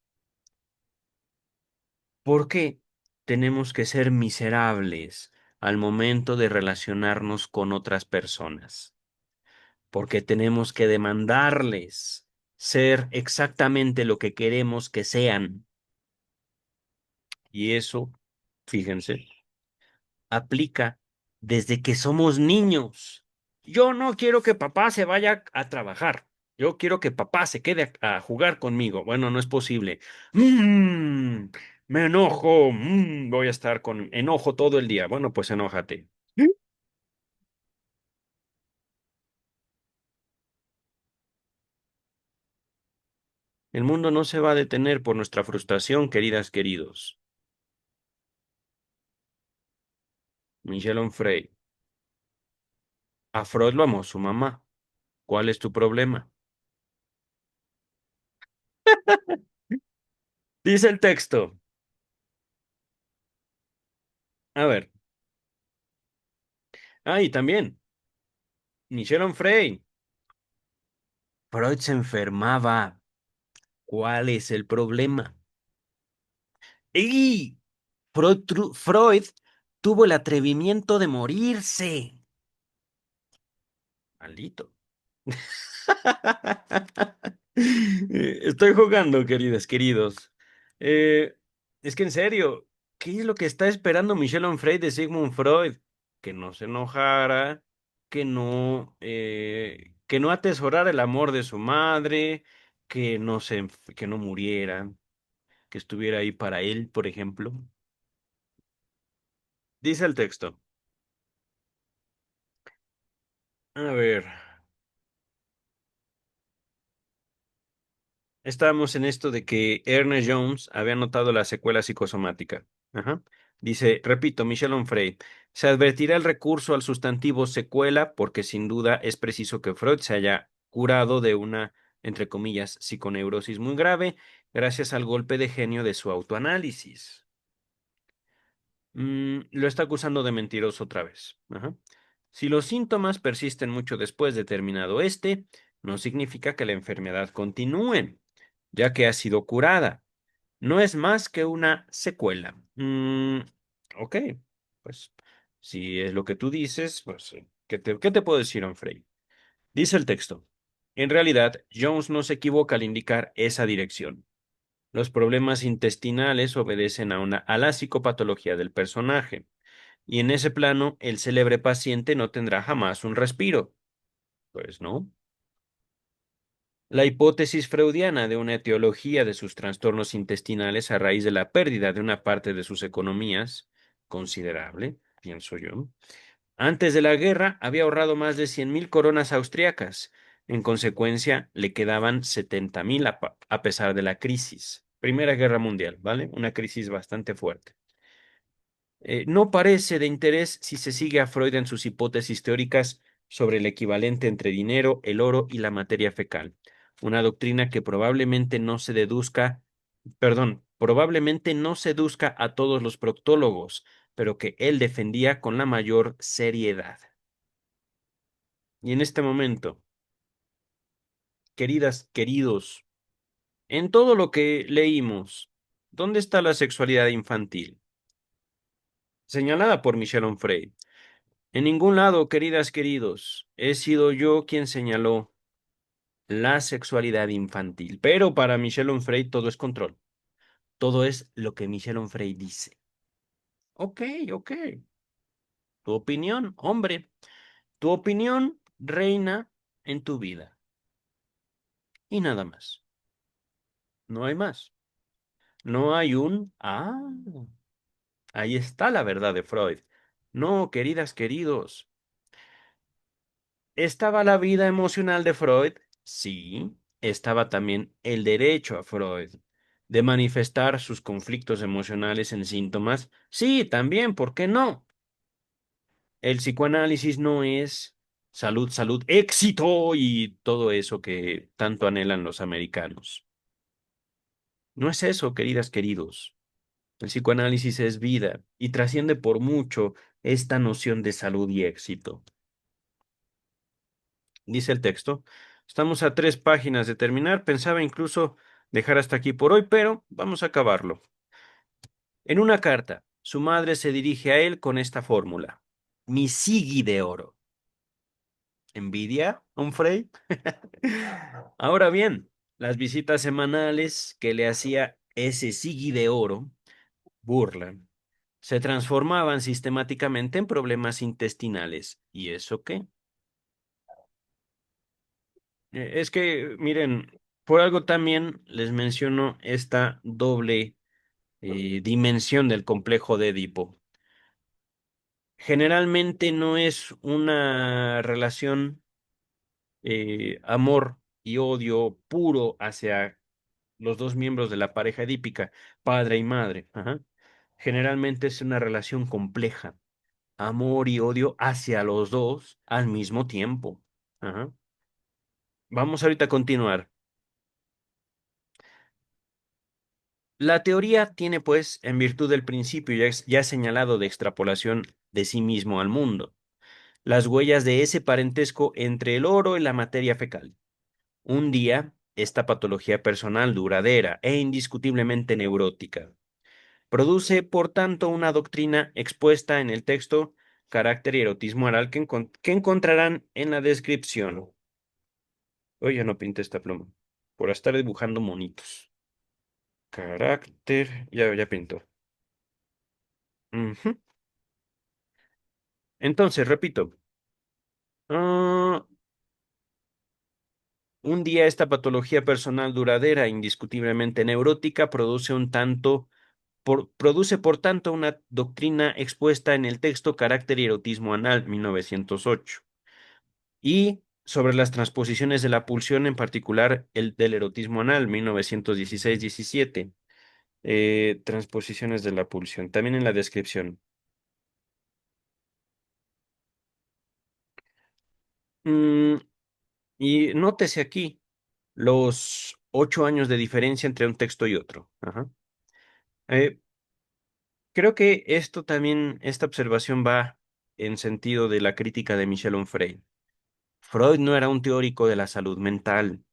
S1: ¿Por qué tenemos que ser miserables al momento de relacionarnos con otras personas? Porque tenemos que demandarles ser exactamente lo que queremos que sean. Y eso, fíjense, aplica desde que somos niños. Yo no quiero que papá se vaya a trabajar. Yo quiero que papá se quede a jugar conmigo. Bueno, no es posible. Mm, Me enojo. Voy a estar con enojo todo el día. Bueno, pues enójate. El mundo no se va a detener por nuestra frustración, queridas, queridos. Michel Onfray. A Freud lo amó su mamá. ¿Cuál es tu problema? Dice el texto. A ver. Ah, y también, Michel Onfray. Freud se enfermaba. ¿Cuál es el problema? ¡Y! Freud tuvo el atrevimiento de morirse. Maldito. Estoy jugando, queridas, queridos. Eh, es que en serio, ¿qué es lo que está esperando Michel Onfray de Sigmund Freud? Que no se enojara, que no atesorara el amor de su madre, que no muriera. que estuviera ahí para él, por ejemplo. Dice el texto. A ver. Estábamos en esto de que Ernest Jones había notado la secuela psicosomática. Ajá. Dice, repito, Michel Onfray, se advertirá el recurso al sustantivo secuela porque sin duda es preciso que Freud se haya curado de una, entre comillas, psiconeurosis muy grave gracias al golpe de genio de su autoanálisis. Lo está acusando de mentiroso otra vez. Ajá. Si los síntomas persisten mucho después de terminado este, no significa que la enfermedad continúe, ya que ha sido curada. No es más que una secuela. Ok, pues si es lo que tú dices, pues ¿qué te puedo decir, Onfray? Dice el texto. En realidad, Jones no se equivoca al indicar esa dirección. Los problemas intestinales obedecen a la psicopatología del personaje, y en ese plano el célebre paciente no tendrá jamás un respiro. Pues no. La hipótesis freudiana de una etiología de sus trastornos intestinales a raíz de la pérdida de una parte de sus economías, considerable, pienso yo, antes de la guerra había ahorrado más de 100.000 coronas austriacas. En consecuencia, le quedaban 70.000 a pesar de la crisis. Primera Guerra Mundial, ¿vale? Una crisis bastante fuerte. No parece de interés si se sigue a Freud en sus hipótesis teóricas sobre el equivalente entre dinero, el oro y la materia fecal, una doctrina que probablemente no seduzca a todos los proctólogos, pero que él defendía con la mayor seriedad. Y en este momento, queridas, queridos, en todo lo que leímos, ¿dónde está la sexualidad infantil? Señalada por Michel Onfray. En ningún lado, queridas, queridos, he sido yo quien señaló la sexualidad infantil. Pero para Michel Onfray todo es control. Todo es lo que Michel Onfray dice. Ok, ok. Tu opinión, hombre, tu opinión reina en tu vida. Y nada más. No hay más. No hay un... Ah, ahí está la verdad de Freud. No, queridas, queridos. ¿Estaba la vida emocional de Freud? Sí, estaba también el derecho a Freud de manifestar sus conflictos emocionales en síntomas. Sí, también, ¿por qué no? El psicoanálisis no es salud, salud, éxito y todo eso que tanto anhelan los americanos. No es eso, queridas, queridos. El psicoanálisis es vida y trasciende por mucho esta noción de salud y éxito. Dice el texto. Estamos a 3 páginas de terminar. Pensaba incluso dejar hasta aquí por hoy, pero vamos a acabarlo. En una carta, su madre se dirige a él con esta fórmula. Mi Sigi de oro. ¿Envidia, Humphrey? Ahora bien, las visitas semanales que le hacía ese Sigi de oro, burla, se transformaban sistemáticamente en problemas intestinales. ¿Y eso qué? Es que, miren, por algo también les menciono esta doble dimensión del complejo de Edipo. Generalmente no es una relación amor y odio puro hacia los dos miembros de la pareja edípica, padre y madre. Ajá. Generalmente es una relación compleja, amor y odio hacia los dos al mismo tiempo. Ajá. Vamos ahorita a continuar. La teoría tiene, pues, en virtud del principio ya señalado de extrapolación de sí mismo al mundo, las huellas de ese parentesco entre el oro y la materia fecal. Un día, esta patología personal duradera e indiscutiblemente neurótica produce, por tanto, una doctrina expuesta en el texto, carácter y erotismo oral que encontrarán en la descripción. Oye, no pinté esta pluma, por estar dibujando monitos. Carácter, ya pintó. Ujú. Entonces, repito, ah, Un día esta patología personal duradera, indiscutiblemente neurótica, produce por tanto una doctrina expuesta en el texto Carácter y erotismo anal, 1908, y sobre las transposiciones de la pulsión, en particular el del erotismo anal, 1916-17. Transposiciones de la pulsión, también en la descripción. Mm, y nótese aquí los 8 años de diferencia entre un texto y otro. Ajá. Eh, Creo que esto también, esta observación va en sentido de la crítica de Michel Onfray. Freud no era un teórico de la salud mental.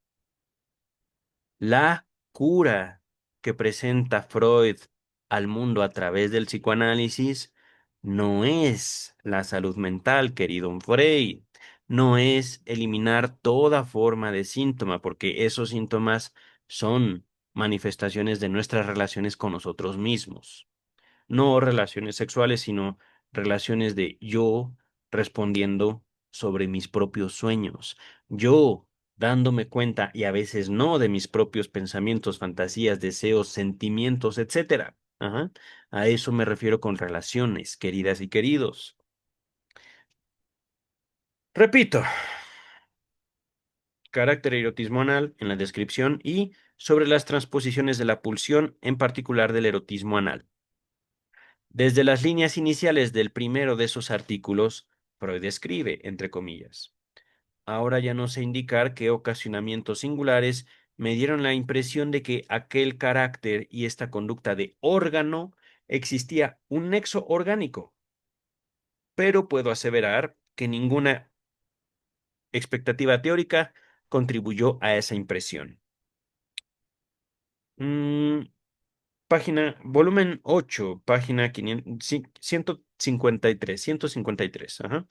S1: La cura que presenta Freud al mundo a través del psicoanálisis no es la salud mental, querido Onfray. No es eliminar toda forma de síntoma, porque esos síntomas son manifestaciones de nuestras relaciones con nosotros mismos. No relaciones sexuales, sino relaciones de yo respondiendo sobre mis propios sueños, yo dándome cuenta y a veces no de mis propios pensamientos, fantasías, deseos, sentimientos, etcétera. Ajá. A eso me refiero con relaciones, queridas y queridos. Repito, carácter erotismo anal en la descripción y sobre las transposiciones de la pulsión, en particular del erotismo anal. Desde las líneas iniciales del primero de esos artículos, Freud escribe, entre comillas, ahora ya no sé indicar qué ocasionamientos singulares me dieron la impresión de que aquel carácter y esta conducta de órgano existía un nexo orgánico, pero puedo aseverar que ninguna expectativa teórica contribuyó a esa impresión. Mm, volumen 8, página 500 153. Ajá.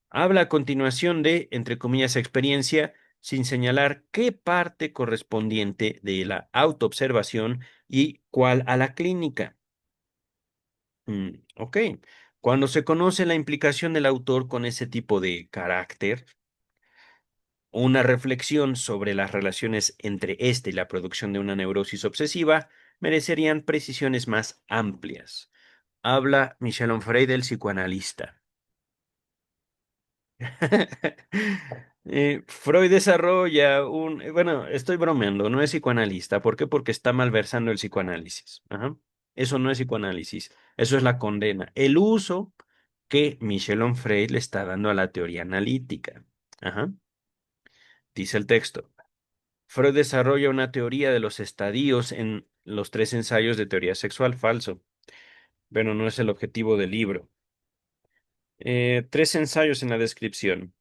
S1: Habla a continuación de, entre comillas, experiencia, sin señalar qué parte correspondiente de la autoobservación y cuál a la clínica. Ok. Cuando se conoce la implicación del autor con ese tipo de carácter, una reflexión sobre las relaciones entre este y la producción de una neurosis obsesiva merecerían precisiones más amplias. Habla Michel Onfray del psicoanalista. Freud desarrolla bueno, estoy bromeando, no es psicoanalista. ¿Por qué? Porque está malversando el psicoanálisis. Ajá. Eso no es psicoanálisis, eso es la condena. El uso que Michel Onfray le está dando a la teoría analítica. Ajá. Dice el texto. Freud desarrolla una teoría de los estadios en los tres ensayos de teoría sexual. Falso. Bueno, no es el objetivo del libro. Tres ensayos en la descripción.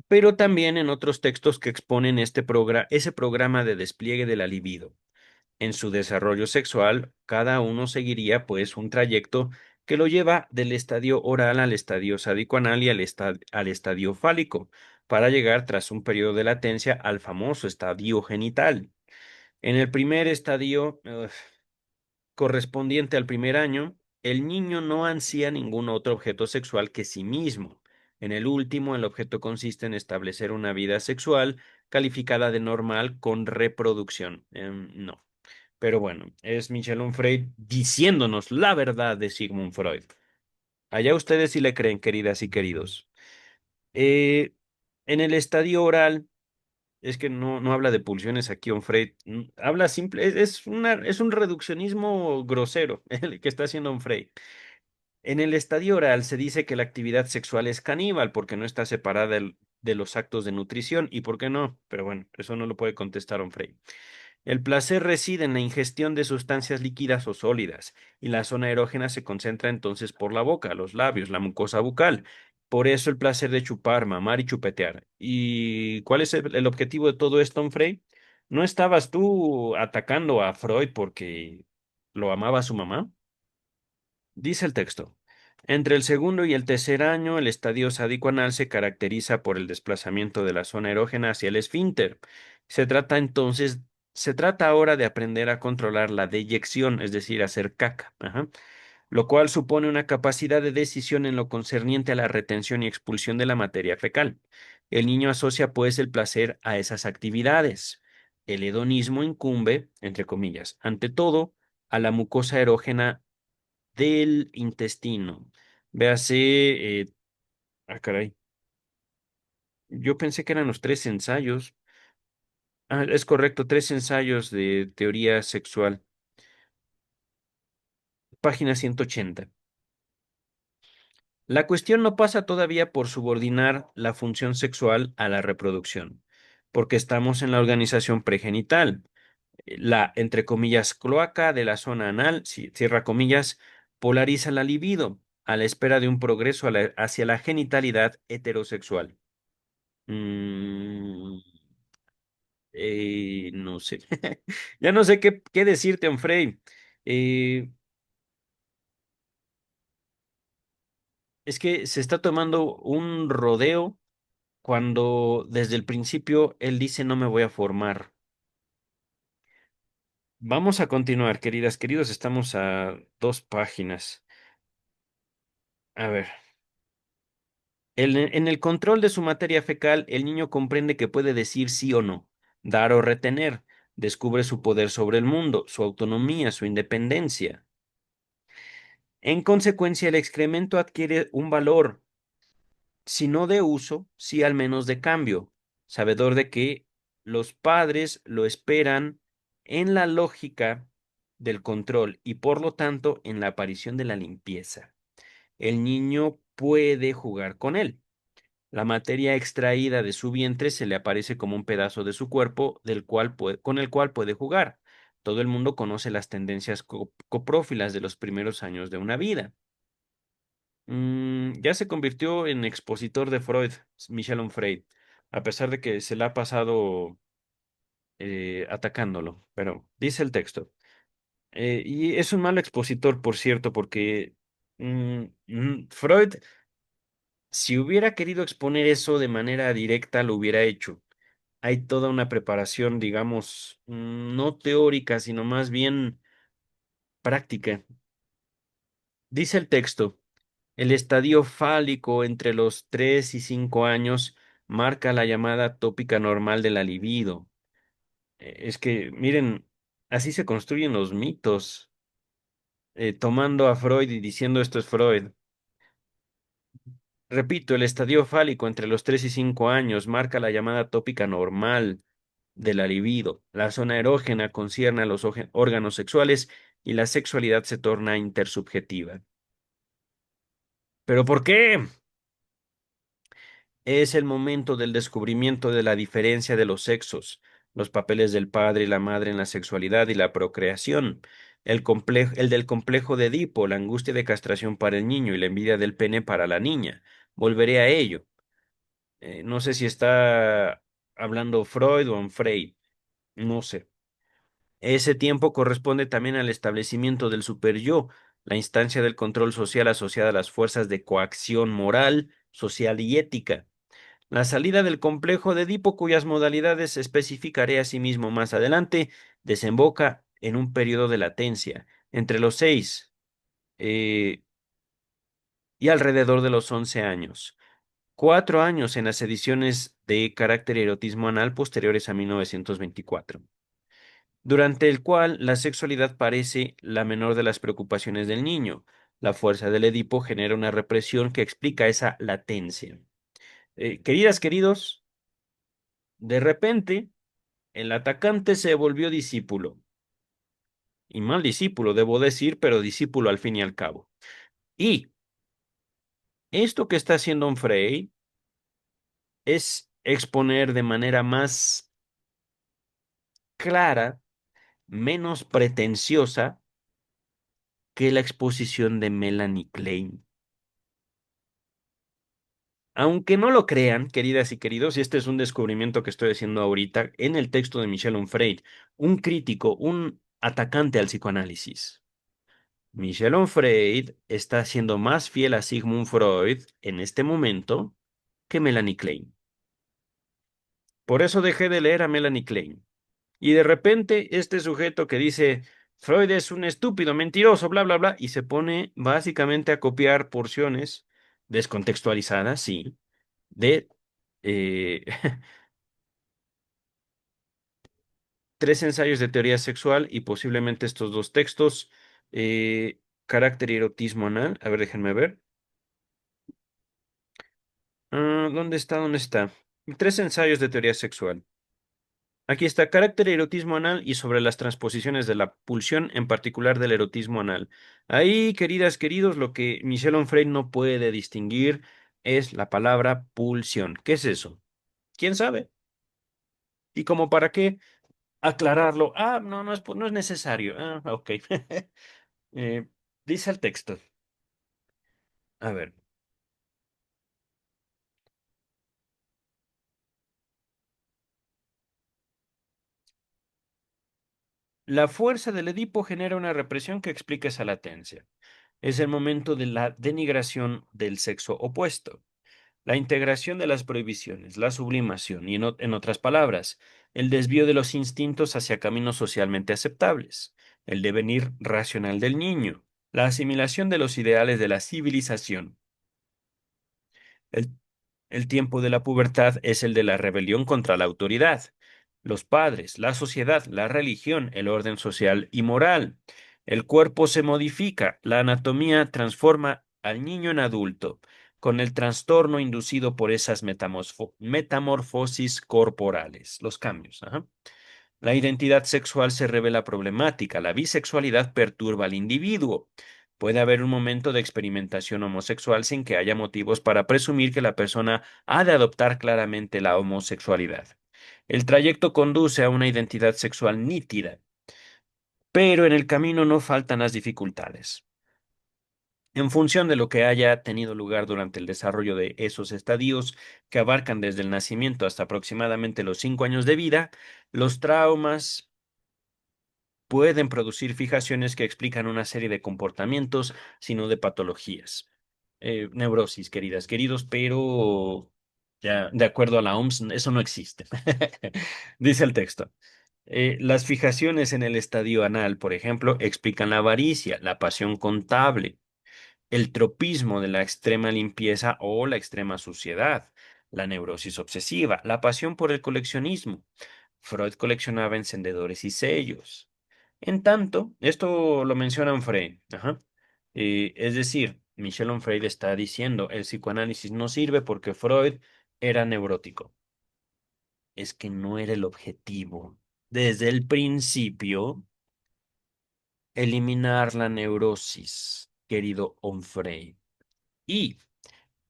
S1: Pero también en otros textos que exponen ese programa de despliegue de la libido. En su desarrollo sexual, cada uno seguiría pues un trayecto que lo lleva del estadio oral al estadio sádico-anal y al estadio fálico, para llegar tras un periodo de latencia al famoso estadio genital. En el primer estadio, correspondiente al primer año, el niño no ansía ningún otro objeto sexual que sí mismo. En el último, el objeto consiste en establecer una vida sexual calificada de normal con reproducción. No. Pero bueno, es Michel Onfray diciéndonos la verdad de Sigmund Freud. Allá ustedes sí le creen, queridas y queridos. Eh, en el estadio oral, es que no habla de pulsiones aquí, Onfray. Habla simple, es un reduccionismo grosero el que está haciendo Onfray. En el estadio oral se dice que la actividad sexual es caníbal porque no está separada de los actos de nutrición. ¿Y por qué no? Pero bueno, eso no lo puede contestar Onfray. El placer reside en la ingestión de sustancias líquidas o sólidas, y la zona erógena se concentra entonces por la boca, los labios, la mucosa bucal. Por eso el placer de chupar, mamar y chupetear. ¿Y cuál es el objetivo de todo esto, Frey? ¿No estabas tú atacando a Freud porque lo amaba a su mamá? Dice el texto. Entre el segundo y el tercer año, el estadio sádico anal se caracteriza por el desplazamiento de la zona erógena hacia el esfínter. Se trata entonces, se trata ahora de aprender a controlar la deyección, es decir, hacer caca, ajá, lo cual supone una capacidad de decisión en lo concerniente a la retención y expulsión de la materia fecal. El niño asocia pues el placer a esas actividades. El hedonismo incumbe, entre comillas, ante todo, a la mucosa erógena del intestino. Véase, caray, yo pensé que eran los tres ensayos. Ah, es correcto, tres ensayos de teoría sexual. Página 180. La cuestión no pasa todavía por subordinar la función sexual a la reproducción, porque estamos en la organización pregenital. La, entre comillas, cloaca de la zona anal, cierra comillas, polariza la libido a la espera de un progreso hacia la genitalidad heterosexual. Mm, no sé. Ya no sé qué decirte, Onfrey. Eh, es que se está tomando un rodeo cuando desde el principio él dice no me voy a formar. Vamos a continuar, queridas, queridos, estamos a 2 páginas. A ver. En el control de su materia fecal, el niño comprende que puede decir sí o no, dar o retener, descubre su poder sobre el mundo, su autonomía, su independencia. En consecuencia, el excremento adquiere un valor, si no de uso, sí al menos de cambio, sabedor de que los padres lo esperan en la lógica del control y por lo tanto en la aparición de la limpieza. El niño puede jugar con él. La materia extraída de su vientre se le aparece como un pedazo de su cuerpo con el cual puede jugar. Todo el mundo conoce las tendencias coprófilas de los primeros años de una vida. Ya se convirtió en expositor de Freud, Michel Onfray, a pesar de que se le ha pasado atacándolo, pero dice el texto. Y es un mal expositor, por cierto, porque Freud, si hubiera querido exponer eso de manera directa, lo hubiera hecho. Hay toda una preparación, digamos, no teórica, sino más bien práctica. Dice el texto, el estadio fálico entre los 3 y 5 años marca la llamada tópica normal de la libido. Es que, miren, así se construyen los mitos, tomando a Freud y diciendo esto es Freud. Repito, el estadio fálico entre los 3 y 5 años marca la llamada tópica normal de la libido. La zona erógena concierne a los órganos sexuales y la sexualidad se torna intersubjetiva. ¿Pero por qué? Es el momento del descubrimiento de la diferencia de los sexos, los papeles del padre y la madre en la sexualidad y la procreación, el del complejo de Edipo, la angustia de castración para el niño y la envidia del pene para la niña. Volveré a ello. No sé si está hablando Freud o Frey, no sé. Ese tiempo corresponde también al establecimiento del superyo, la instancia del control social asociada a las fuerzas de coacción moral, social y ética. La salida del complejo de Edipo, cuyas modalidades especificaré asimismo más adelante, desemboca en un periodo de latencia entre los 6 eh, y alrededor de los 11 años. 4 años en las ediciones de carácter erotismo anal posteriores a 1924, durante el cual la sexualidad parece la menor de las preocupaciones del niño. La fuerza del Edipo genera una represión que explica esa latencia. Queridas, queridos, de repente el atacante se volvió discípulo, y mal discípulo, debo decir, pero discípulo al fin y al cabo. Y esto que está haciendo Onfray es exponer de manera más clara, menos pretenciosa que la exposición de Melanie Klein. Aunque no lo crean, queridas y queridos, y este es un descubrimiento que estoy haciendo ahorita en el texto de Michel Onfray, un crítico, un atacante al psicoanálisis. Michel Onfray está siendo más fiel a Sigmund Freud en este momento que Melanie Klein. Por eso dejé de leer a Melanie Klein. Y de repente este sujeto que dice Freud es un estúpido, mentiroso, bla, bla, bla, y se pone básicamente a copiar porciones descontextualizadas, sí, de eh, tres ensayos de teoría sexual y posiblemente estos dos textos, carácter y erotismo anal. A ver, déjenme ver. ¿Dónde está? ¿Dónde está? Tres ensayos de teoría sexual. Aquí está, carácter y erotismo anal y sobre las transposiciones de la pulsión, en particular del erotismo anal. Ahí, queridas, queridos, lo que Michel Onfray no puede distinguir es la palabra pulsión. ¿Qué es eso? ¿Quién sabe? ¿Y como para qué aclararlo? Ah, no, no es necesario. Ah, ok. Eh, dice el texto. A ver. La fuerza del Edipo genera una represión que explica esa latencia. Es el momento de la denigración del sexo opuesto. La integración de las prohibiciones, la sublimación y, en otras palabras, el desvío de los instintos hacia caminos socialmente aceptables, el devenir racional del niño, la asimilación de los ideales de la civilización. El, el tiempo de la pubertad es el de la rebelión contra la autoridad, los padres, la sociedad, la religión, el orden social y moral. El cuerpo se modifica, la anatomía transforma al niño en adulto, con el trastorno inducido por esas metamorfosis corporales, los cambios. Ajá. La identidad sexual se revela problemática, la bisexualidad perturba al individuo. Puede haber un momento de experimentación homosexual sin que haya motivos para presumir que la persona ha de adoptar claramente la homosexualidad. El trayecto conduce a una identidad sexual nítida, pero en el camino no faltan las dificultades. En función de lo que haya tenido lugar durante el desarrollo de esos estadios, que abarcan desde el nacimiento hasta aproximadamente los 5 años de vida, los traumas pueden producir fijaciones que explican una serie de comportamientos, sino de patologías. Neurosis, queridas, queridos, pero ya, de acuerdo a la OMS, eso no existe. Dice el texto. Las fijaciones en el estadio anal, por ejemplo, explican la avaricia, la pasión contable, el tropismo de la extrema limpieza o la extrema suciedad, la neurosis obsesiva, la pasión por el coleccionismo. Freud coleccionaba encendedores y sellos. En tanto, esto lo menciona Onfray. Ajá. Es decir, Michel Onfray está diciendo, el psicoanálisis no sirve porque Freud era neurótico. Es que no era el objetivo. Desde el principio, eliminar la neurosis, querido Onfray. Y,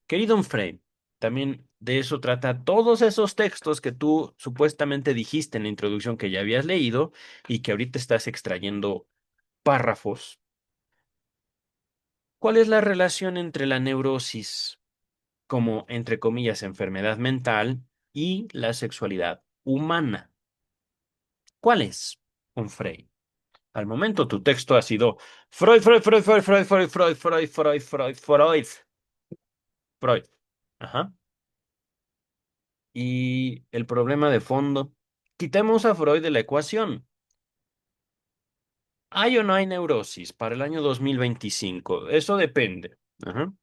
S1: querido Onfray, también de eso trata todos esos textos que tú supuestamente dijiste en la introducción que ya habías leído y que ahorita estás extrayendo párrafos. ¿Cuál es la relación entre la neurosis como, entre comillas, enfermedad mental y la sexualidad humana? ¿Cuál es, Onfray? Al momento tu texto ha sido Freud, Freud, Freud, Freud, Freud, Freud, Freud, Freud, Freud, Freud, Freud, Freud. Ajá. Y el problema de fondo, quitemos a Freud de la ecuación. ¿Hay o no hay neurosis para el año 2025? Eso depende. Ajá.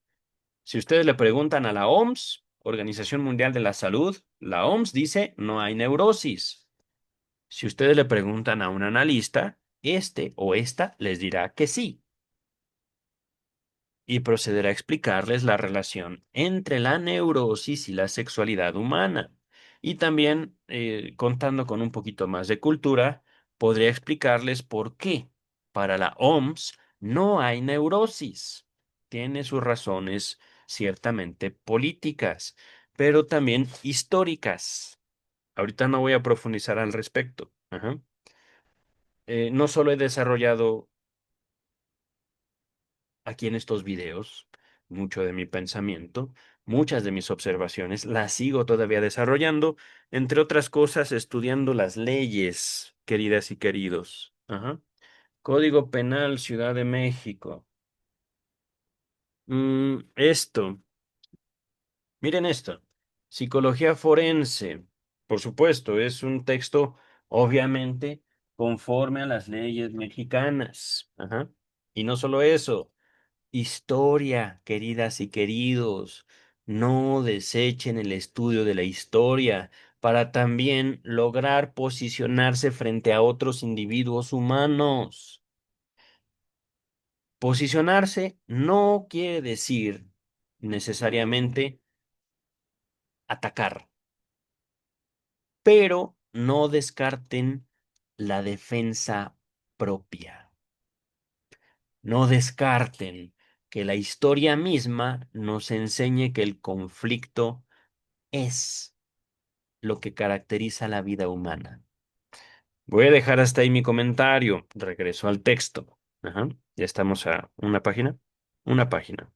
S1: Si ustedes le preguntan a la OMS, Organización Mundial de la Salud, la OMS dice no hay neurosis. Si ustedes le preguntan a un analista, este o esta les dirá que sí y procederá a explicarles la relación entre la neurosis y la sexualidad humana. Y también, contando con un poquito más de cultura, podría explicarles por qué para la OMS no hay neurosis. Tiene sus razones ciertamente políticas, pero también históricas. Ahorita no voy a profundizar al respecto. Ajá. No solo he desarrollado aquí en estos videos mucho de mi pensamiento, muchas de mis observaciones, las sigo todavía desarrollando, entre otras cosas, estudiando las leyes, queridas y queridos. Ajá. Código Penal, Ciudad de México. Esto, miren esto. Psicología forense. Por supuesto, es un texto, obviamente, conforme a las leyes mexicanas. Ajá. Y no solo eso. Historia, queridas y queridos. No desechen el estudio de la historia para también lograr posicionarse frente a otros individuos humanos. Posicionarse no quiere decir necesariamente atacar, pero no descarten la defensa propia. No descarten que la historia misma nos enseñe que el conflicto es lo que caracteriza la vida humana. Voy a dejar hasta ahí mi comentario. Regreso al texto. Ajá. Ya estamos a una página. Una página.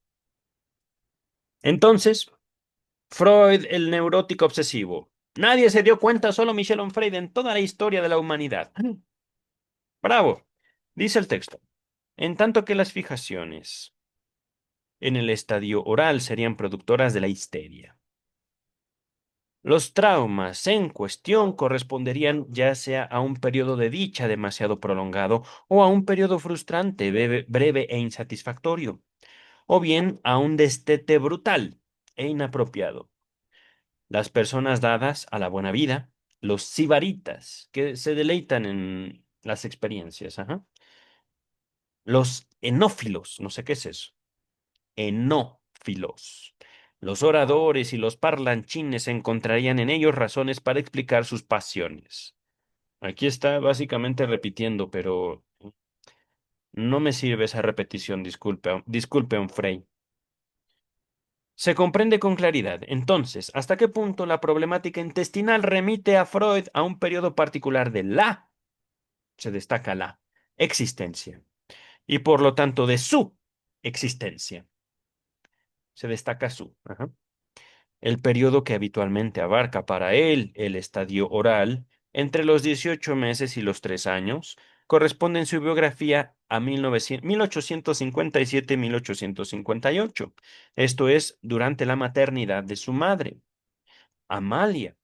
S1: Entonces, Freud, el neurótico obsesivo. Nadie se dio cuenta, solo Michel Onfray en toda la historia de la humanidad. Bravo. Dice el texto. En tanto que las fijaciones en el estadio oral serían productoras de la histeria. Los traumas en cuestión corresponderían ya sea a un periodo de dicha demasiado prolongado o a un periodo frustrante, breve e insatisfactorio, o bien a un destete brutal e inapropiado. Las personas dadas a la buena vida, los sibaritas, que se deleitan en las experiencias, ajá. Los enófilos, no sé qué es eso. Enófilos. Los oradores y los parlanchines encontrarían en ellos razones para explicar sus pasiones. Aquí está básicamente repitiendo, pero no me sirve esa repetición, disculpe, Onfray. Se comprende con claridad, entonces, hasta qué punto la problemática intestinal remite a Freud a un periodo particular de se destaca la existencia, y por lo tanto de su existencia. Se destaca ajá. El periodo que habitualmente abarca para él el estadio oral, entre los 18 meses y los 3 años, corresponde en su biografía a 1857-1858, esto es, durante la maternidad de su madre, Amalia,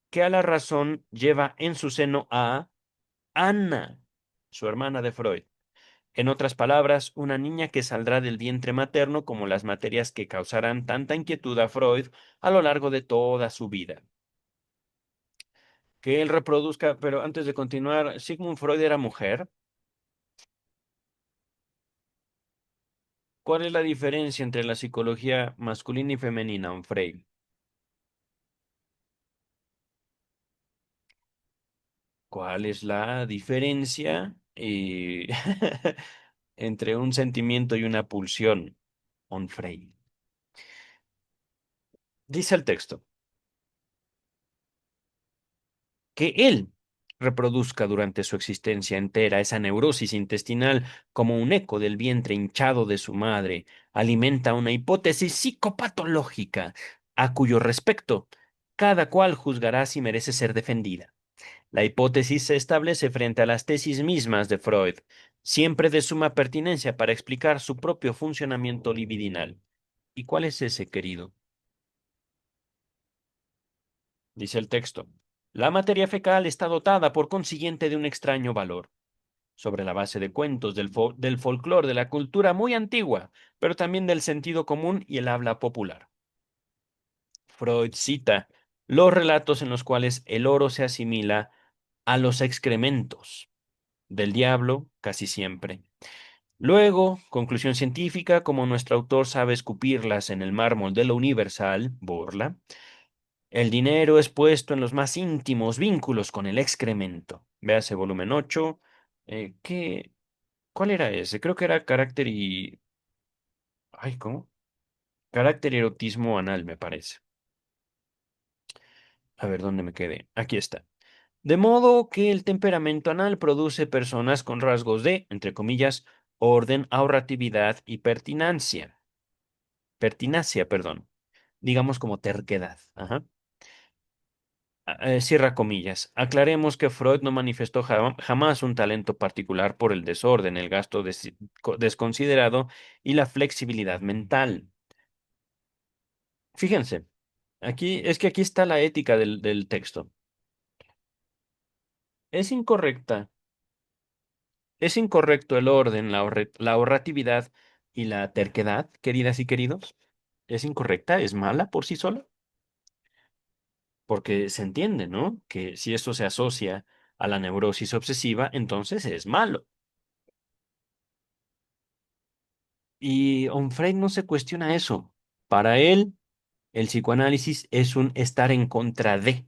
S1: que a la razón lleva en su seno a Anna, su hermana de Freud. En otras palabras, una niña que saldrá del vientre materno como las materias que causarán tanta inquietud a Freud a lo largo de toda su vida. Que él reproduzca, pero antes de continuar, ¿Sigmund Freud era mujer? ¿Cuál es la diferencia entre la psicología masculina y femenina, Freud? ¿Cuál es la diferencia entre un sentimiento y una pulsión, Freud? Dice el texto. Que él reproduzca durante su existencia entera esa neurosis intestinal como un eco del vientre hinchado de su madre, alimenta una hipótesis psicopatológica, a cuyo respecto cada cual juzgará si merece ser defendida. La hipótesis se establece frente a las tesis mismas de Freud, siempre de suma pertinencia para explicar su propio funcionamiento libidinal. ¿Y cuál es ese, querido? Dice el texto. La materia fecal está dotada por consiguiente de un extraño valor, sobre la base de cuentos del folclore de la cultura muy antigua, pero también del sentido común y el habla popular. Freud cita los relatos en los cuales el oro se asimila a los excrementos del diablo casi siempre. Luego, conclusión científica, como nuestro autor sabe escupirlas en el mármol de lo universal, burla, el dinero es puesto en los más íntimos vínculos con el excremento. Véase volumen 8. ¿Qué? ¿Cuál era ese? Creo que era carácter y... Ay, ¿cómo? Carácter y erotismo anal, me parece. A ver, ¿dónde me quedé? Aquí está. De modo que el temperamento anal produce personas con rasgos de, entre comillas, orden, ahorratividad y pertinacia. Pertinacia, perdón. Digamos como terquedad. Ajá. Cierra comillas. Aclaremos que Freud no manifestó jamás un talento particular por el desorden, el gasto desconsiderado y la flexibilidad mental. Fíjense, aquí está la ética del texto. Es incorrecta, es incorrecto el orden, la ahorratividad y la terquedad, queridas y queridos. es incorrecta, es mala por sí sola, porque se entiende, ¿no? Que si esto se asocia a la neurosis obsesiva, entonces es malo. Y Onfray no se cuestiona eso. Para él, el psicoanálisis es un estar en contra de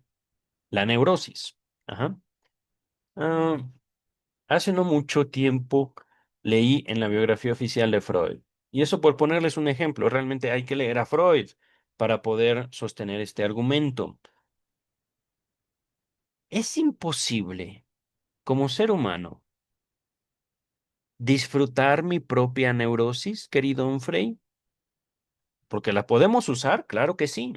S1: la neurosis. Ajá. Ah, hace no mucho tiempo leí en la biografía oficial de Freud. Y eso por ponerles un ejemplo, realmente hay que leer a Freud para poder sostener este argumento. Es imposible, como ser humano, disfrutar mi propia neurosis, querido Onfray, porque la podemos usar, claro que sí.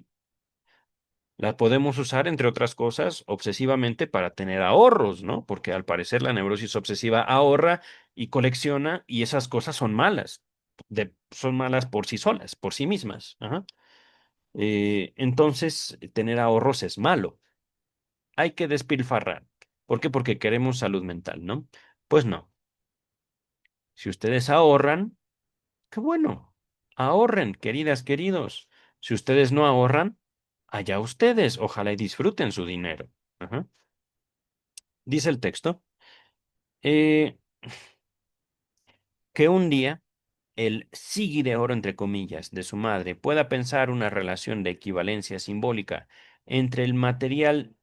S1: La podemos usar, entre otras cosas, obsesivamente para tener ahorros, ¿no? Porque al parecer la neurosis obsesiva ahorra y colecciona y esas cosas son malas. Son malas por sí solas, por sí mismas. Ajá. Entonces, tener ahorros es malo. Hay que despilfarrar. ¿Por qué? Porque queremos salud mental, ¿no? Pues no. Si ustedes ahorran, qué bueno. Ahorren, queridas, queridos. Si ustedes no ahorran, allá ustedes. Ojalá y disfruten su dinero. Ajá. Dice el texto, eh, que un día el sigui de oro, entre comillas, de su madre pueda pensar una relación de equivalencia simbólica entre el material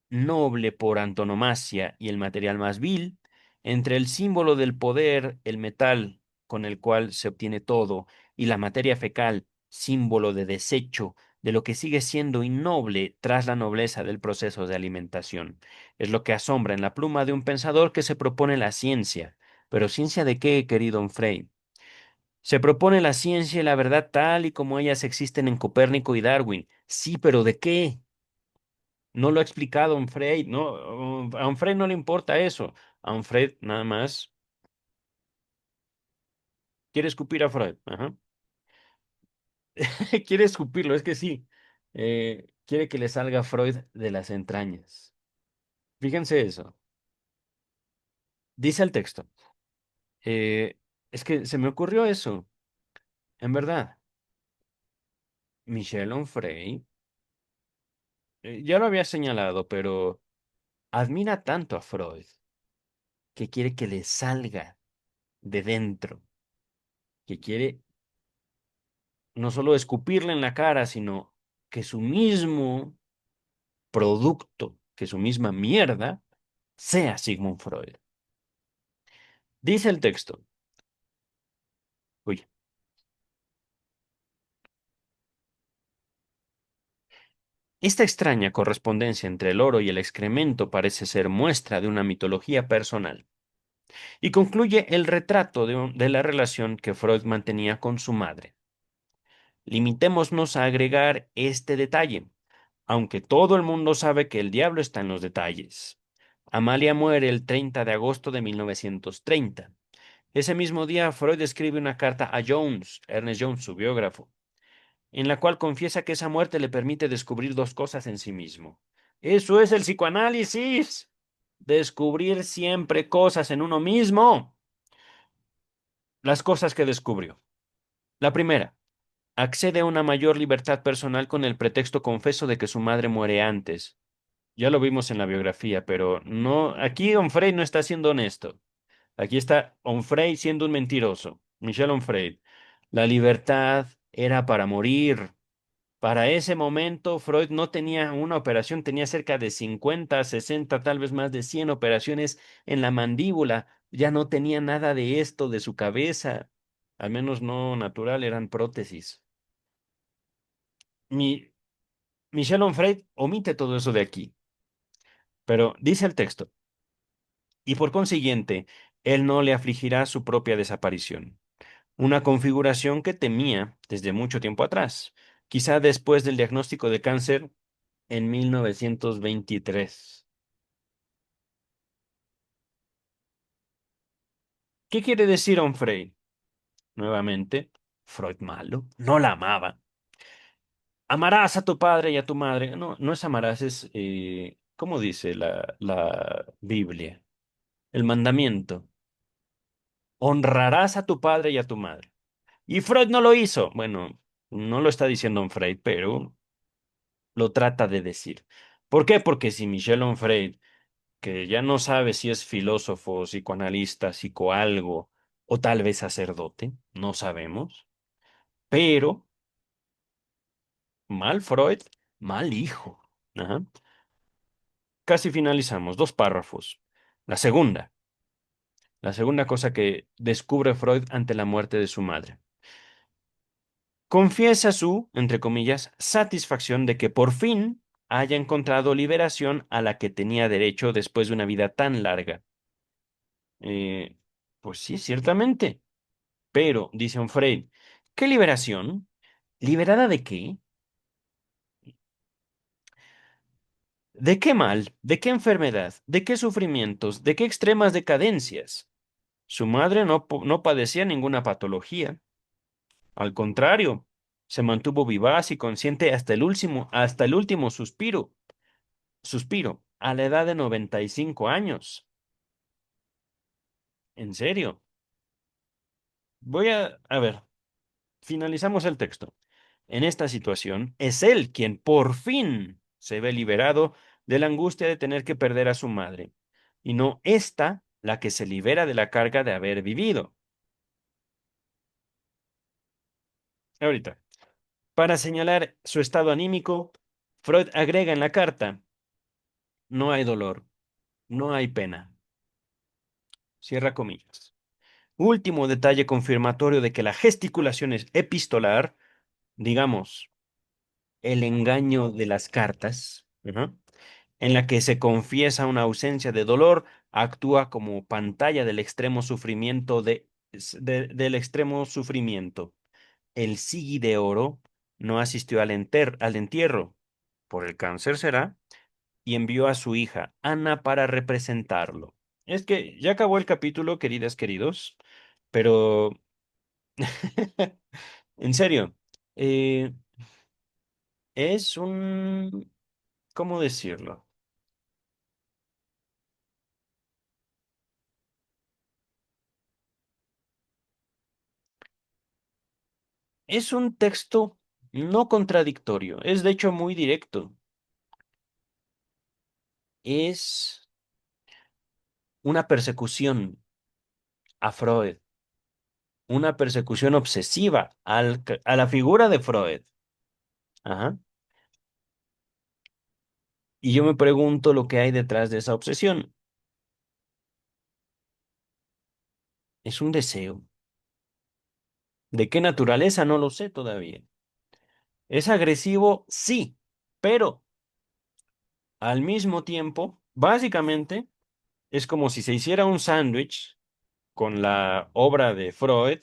S1: noble por antonomasia y el material más vil, entre el símbolo del poder, el metal con el cual se obtiene todo, y la materia fecal, símbolo de desecho, de lo que sigue siendo innoble tras la nobleza del proceso de alimentación. Es lo que asombra en la pluma de un pensador que se propone la ciencia. ¿Pero ciencia de qué, querido Frey? Se propone la ciencia y la verdad tal y como ellas existen en Copérnico y Darwin. Sí, pero ¿de qué? No lo ha explicado Onfray. No, a Onfray no le importa eso. A Onfray nada más quiere escupir a Freud. Ajá. Quiere escupirlo, es que sí. Quiere que le salga Freud de las entrañas. Fíjense eso. Dice el texto. eh, es que se me ocurrió eso. En verdad, Michel Onfray, ya lo había señalado, pero admira tanto a Freud que quiere que le salga de dentro, que quiere no solo escupirle en la cara, sino que su mismo producto, que su misma mierda, sea Sigmund Freud. Dice el texto, uy, esta extraña correspondencia entre el oro y el excremento parece ser muestra de una mitología personal, y concluye el retrato de la relación que Freud mantenía con su madre. Limitémonos a agregar este detalle, aunque todo el mundo sabe que el diablo está en los detalles. Amalia muere el 30 de agosto de 1930. Ese mismo día, Freud escribe una carta a Jones, Ernest Jones, su biógrafo, en la cual confiesa que esa muerte le permite descubrir dos cosas en sí mismo. Eso es el psicoanálisis. Descubrir siempre cosas en uno mismo. Las cosas que descubrió. La primera, accede a una mayor libertad personal con el pretexto confeso de que su madre muere antes. Ya lo vimos en la biografía, pero no, aquí Onfray no está siendo honesto. Aquí está Onfray siendo un mentiroso. Michel Onfray. La libertad era para morir. Para ese momento, Freud no tenía una operación, tenía cerca de 50, 60, tal vez más de 100 operaciones en la mandíbula. Ya no tenía nada de esto de su cabeza. Al menos no natural, eran prótesis. Mi, Michel Onfray omite todo eso de aquí, pero dice el texto. Y por consiguiente, él no le afligirá su propia desaparición. Una configuración que temía desde mucho tiempo atrás, quizá después del diagnóstico de cáncer en 1923. ¿Qué quiere decir Onfray? Nuevamente, Freud malo, no la amaba. Amarás a tu padre y a tu madre. No, no es amarás, es, ¿cómo dice la Biblia? El mandamiento. Honrarás a tu padre y a tu madre. Y Freud no lo hizo. Bueno. No lo está diciendo Onfray, pero lo trata de decir. ¿Por qué? Porque si Michel Onfray, que ya no sabe si es filósofo, psicoanalista, psicoalgo o tal vez sacerdote, no sabemos, pero mal Freud, mal hijo. Ajá. Casi finalizamos, dos párrafos. La segunda, la segunda cosa que descubre Freud ante la muerte de su madre. Confiesa su, entre comillas, satisfacción de que por fin haya encontrado liberación a la que tenía derecho después de una vida tan larga. Eh, pues sí, ciertamente. Pero, dice Onfray, ¿qué liberación? ¿Liberada de qué? ¿De qué mal? ¿De qué enfermedad? ¿De qué sufrimientos? ¿De qué extremas decadencias? Su madre no padecía ninguna patología. Al contrario, se mantuvo vivaz y consciente hasta el último suspiro, a la edad de 95 años. ¿En serio? A ver, finalizamos el texto. En esta situación, es él quien por fin se ve liberado de la angustia de tener que perder a su madre, y no ésta la que se libera de la carga de haber vivido. Ahorita, para señalar su estado anímico, Freud agrega en la carta, no hay dolor, no hay pena. Cierra comillas. Último detalle confirmatorio de que la gesticulación es epistolar, digamos, el engaño de las cartas, ¿no? En la que se confiesa una ausencia de dolor, actúa como pantalla del extremo sufrimiento del extremo sufrimiento. El Sigi de Oro no asistió al entierro, por el cáncer será, y envió a su hija, Ana, para representarlo. Es que ya acabó el capítulo, queridas, queridos, pero en serio, eh, es un, ¿cómo decirlo? Es un texto no contradictorio, es de hecho muy directo. Es una persecución a Freud, una persecución obsesiva a la figura de Freud. Ajá. Y yo me pregunto lo que hay detrás de esa obsesión. Es un deseo. ¿De qué naturaleza? No lo sé todavía. ¿Es agresivo? Sí, pero al mismo tiempo, básicamente, es como si se hiciera un sándwich con la obra de Freud,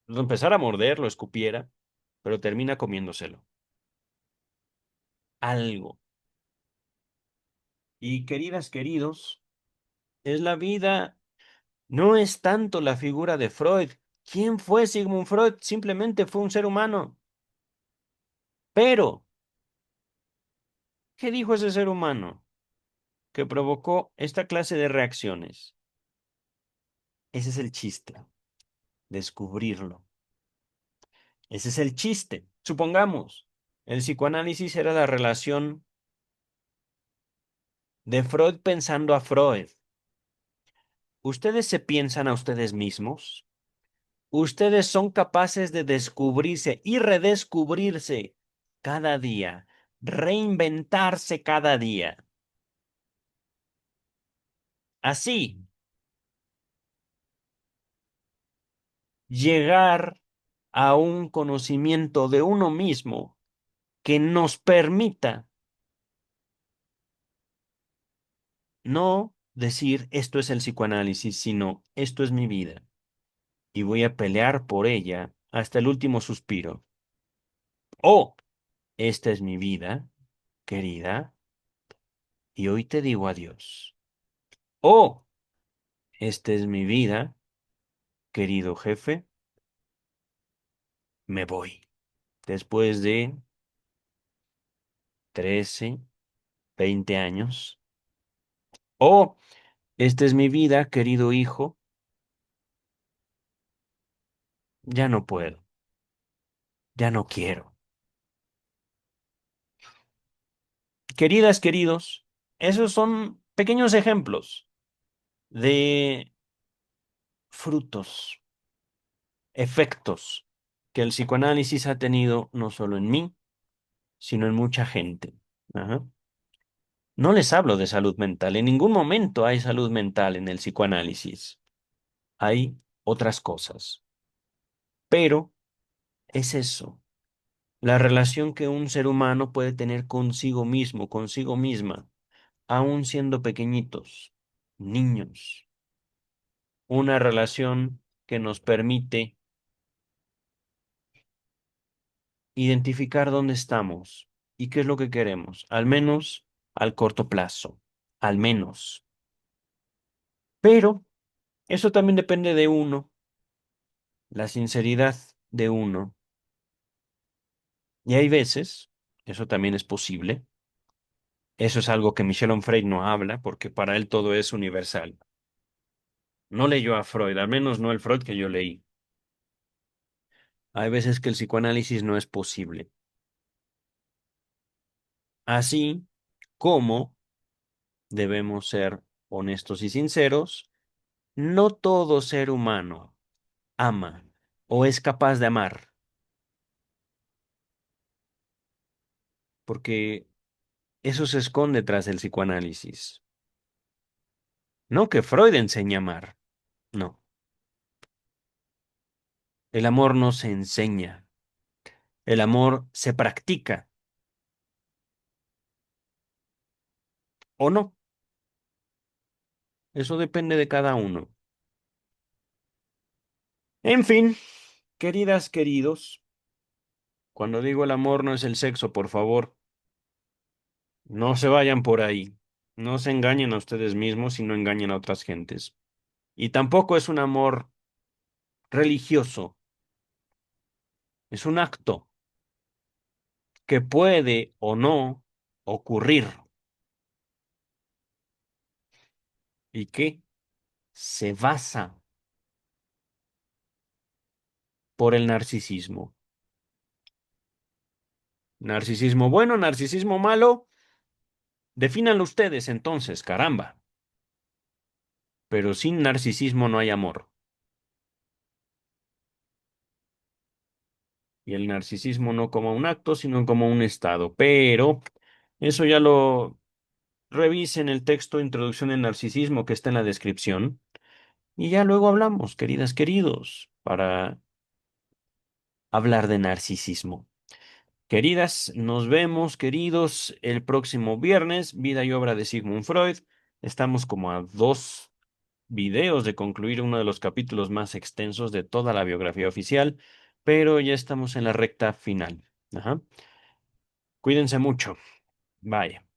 S1: lo empezara a morder, lo escupiera, pero termina comiéndoselo. Algo. Y queridas, queridos, es la vida, no es tanto la figura de Freud. ¿Quién fue Sigmund Freud? Simplemente fue un ser humano. Pero, ¿qué dijo ese ser humano que provocó esta clase de reacciones? Ese es el chiste, descubrirlo. Ese es el chiste. Supongamos, el psicoanálisis era la relación de Freud pensando a Freud. ¿Ustedes se piensan a ustedes mismos? ¿Ustedes son capaces de descubrirse y redescubrirse cada día, reinventarse cada día? Así, llegar a un conocimiento de uno mismo que nos permita no decir esto es el psicoanálisis, sino esto es mi vida y voy a pelear por ella hasta el último suspiro. O esta es mi vida, querida, y hoy te digo adiós. O esta es mi vida, querido jefe, me voy. Después de 13, 20 años. O esta es mi vida, querido hijo, ya no puedo. Ya no quiero. Queridas, queridos, esos son pequeños ejemplos de frutos, efectos que el psicoanálisis ha tenido no solo en mí, sino en mucha gente. Ajá. No les hablo de salud mental. En ningún momento hay salud mental en el psicoanálisis. Hay otras cosas. Pero es eso, la relación que un ser humano puede tener consigo mismo, consigo misma, aún siendo pequeñitos, niños. Una relación que nos permite identificar dónde estamos y qué es lo que queremos, al menos al corto plazo, al menos. Pero eso también depende de uno, la sinceridad de uno. Y hay veces, eso también es posible, eso es algo que Michel Onfray no habla porque para él todo es universal. No leyó a Freud, al menos no el Freud que yo leí. Hay veces que el psicoanálisis no es posible. Así como debemos ser honestos y sinceros, no todo ser humano ama o es capaz de amar, porque eso se esconde tras el psicoanálisis. No que Freud enseñe a amar, no. El amor no se enseña, el amor se practica, ¿o no? Eso depende de cada uno. En fin, queridas, queridos, cuando digo el amor no es el sexo, por favor, no se vayan por ahí. No se engañen a ustedes mismos y no engañen a otras gentes. Y tampoco es un amor religioso, es un acto que puede o no ocurrir y que se basa por el narcisismo. Narcisismo bueno, narcisismo malo, defínanlo ustedes entonces, caramba. Pero sin narcisismo no hay amor. Y el narcisismo no como un acto, sino como un estado. Pero eso ya lo revisen el texto Introducción al Narcisismo que está en la descripción. Y ya luego hablamos, queridas, queridos, para hablar de narcisismo. Queridas, nos vemos, queridos, el próximo viernes, Vida y obra de Sigmund Freud. Estamos como a 2 videos de concluir uno de los capítulos más extensos de toda la biografía oficial, pero ya estamos en la recta final. Ajá. Cuídense mucho. Bye.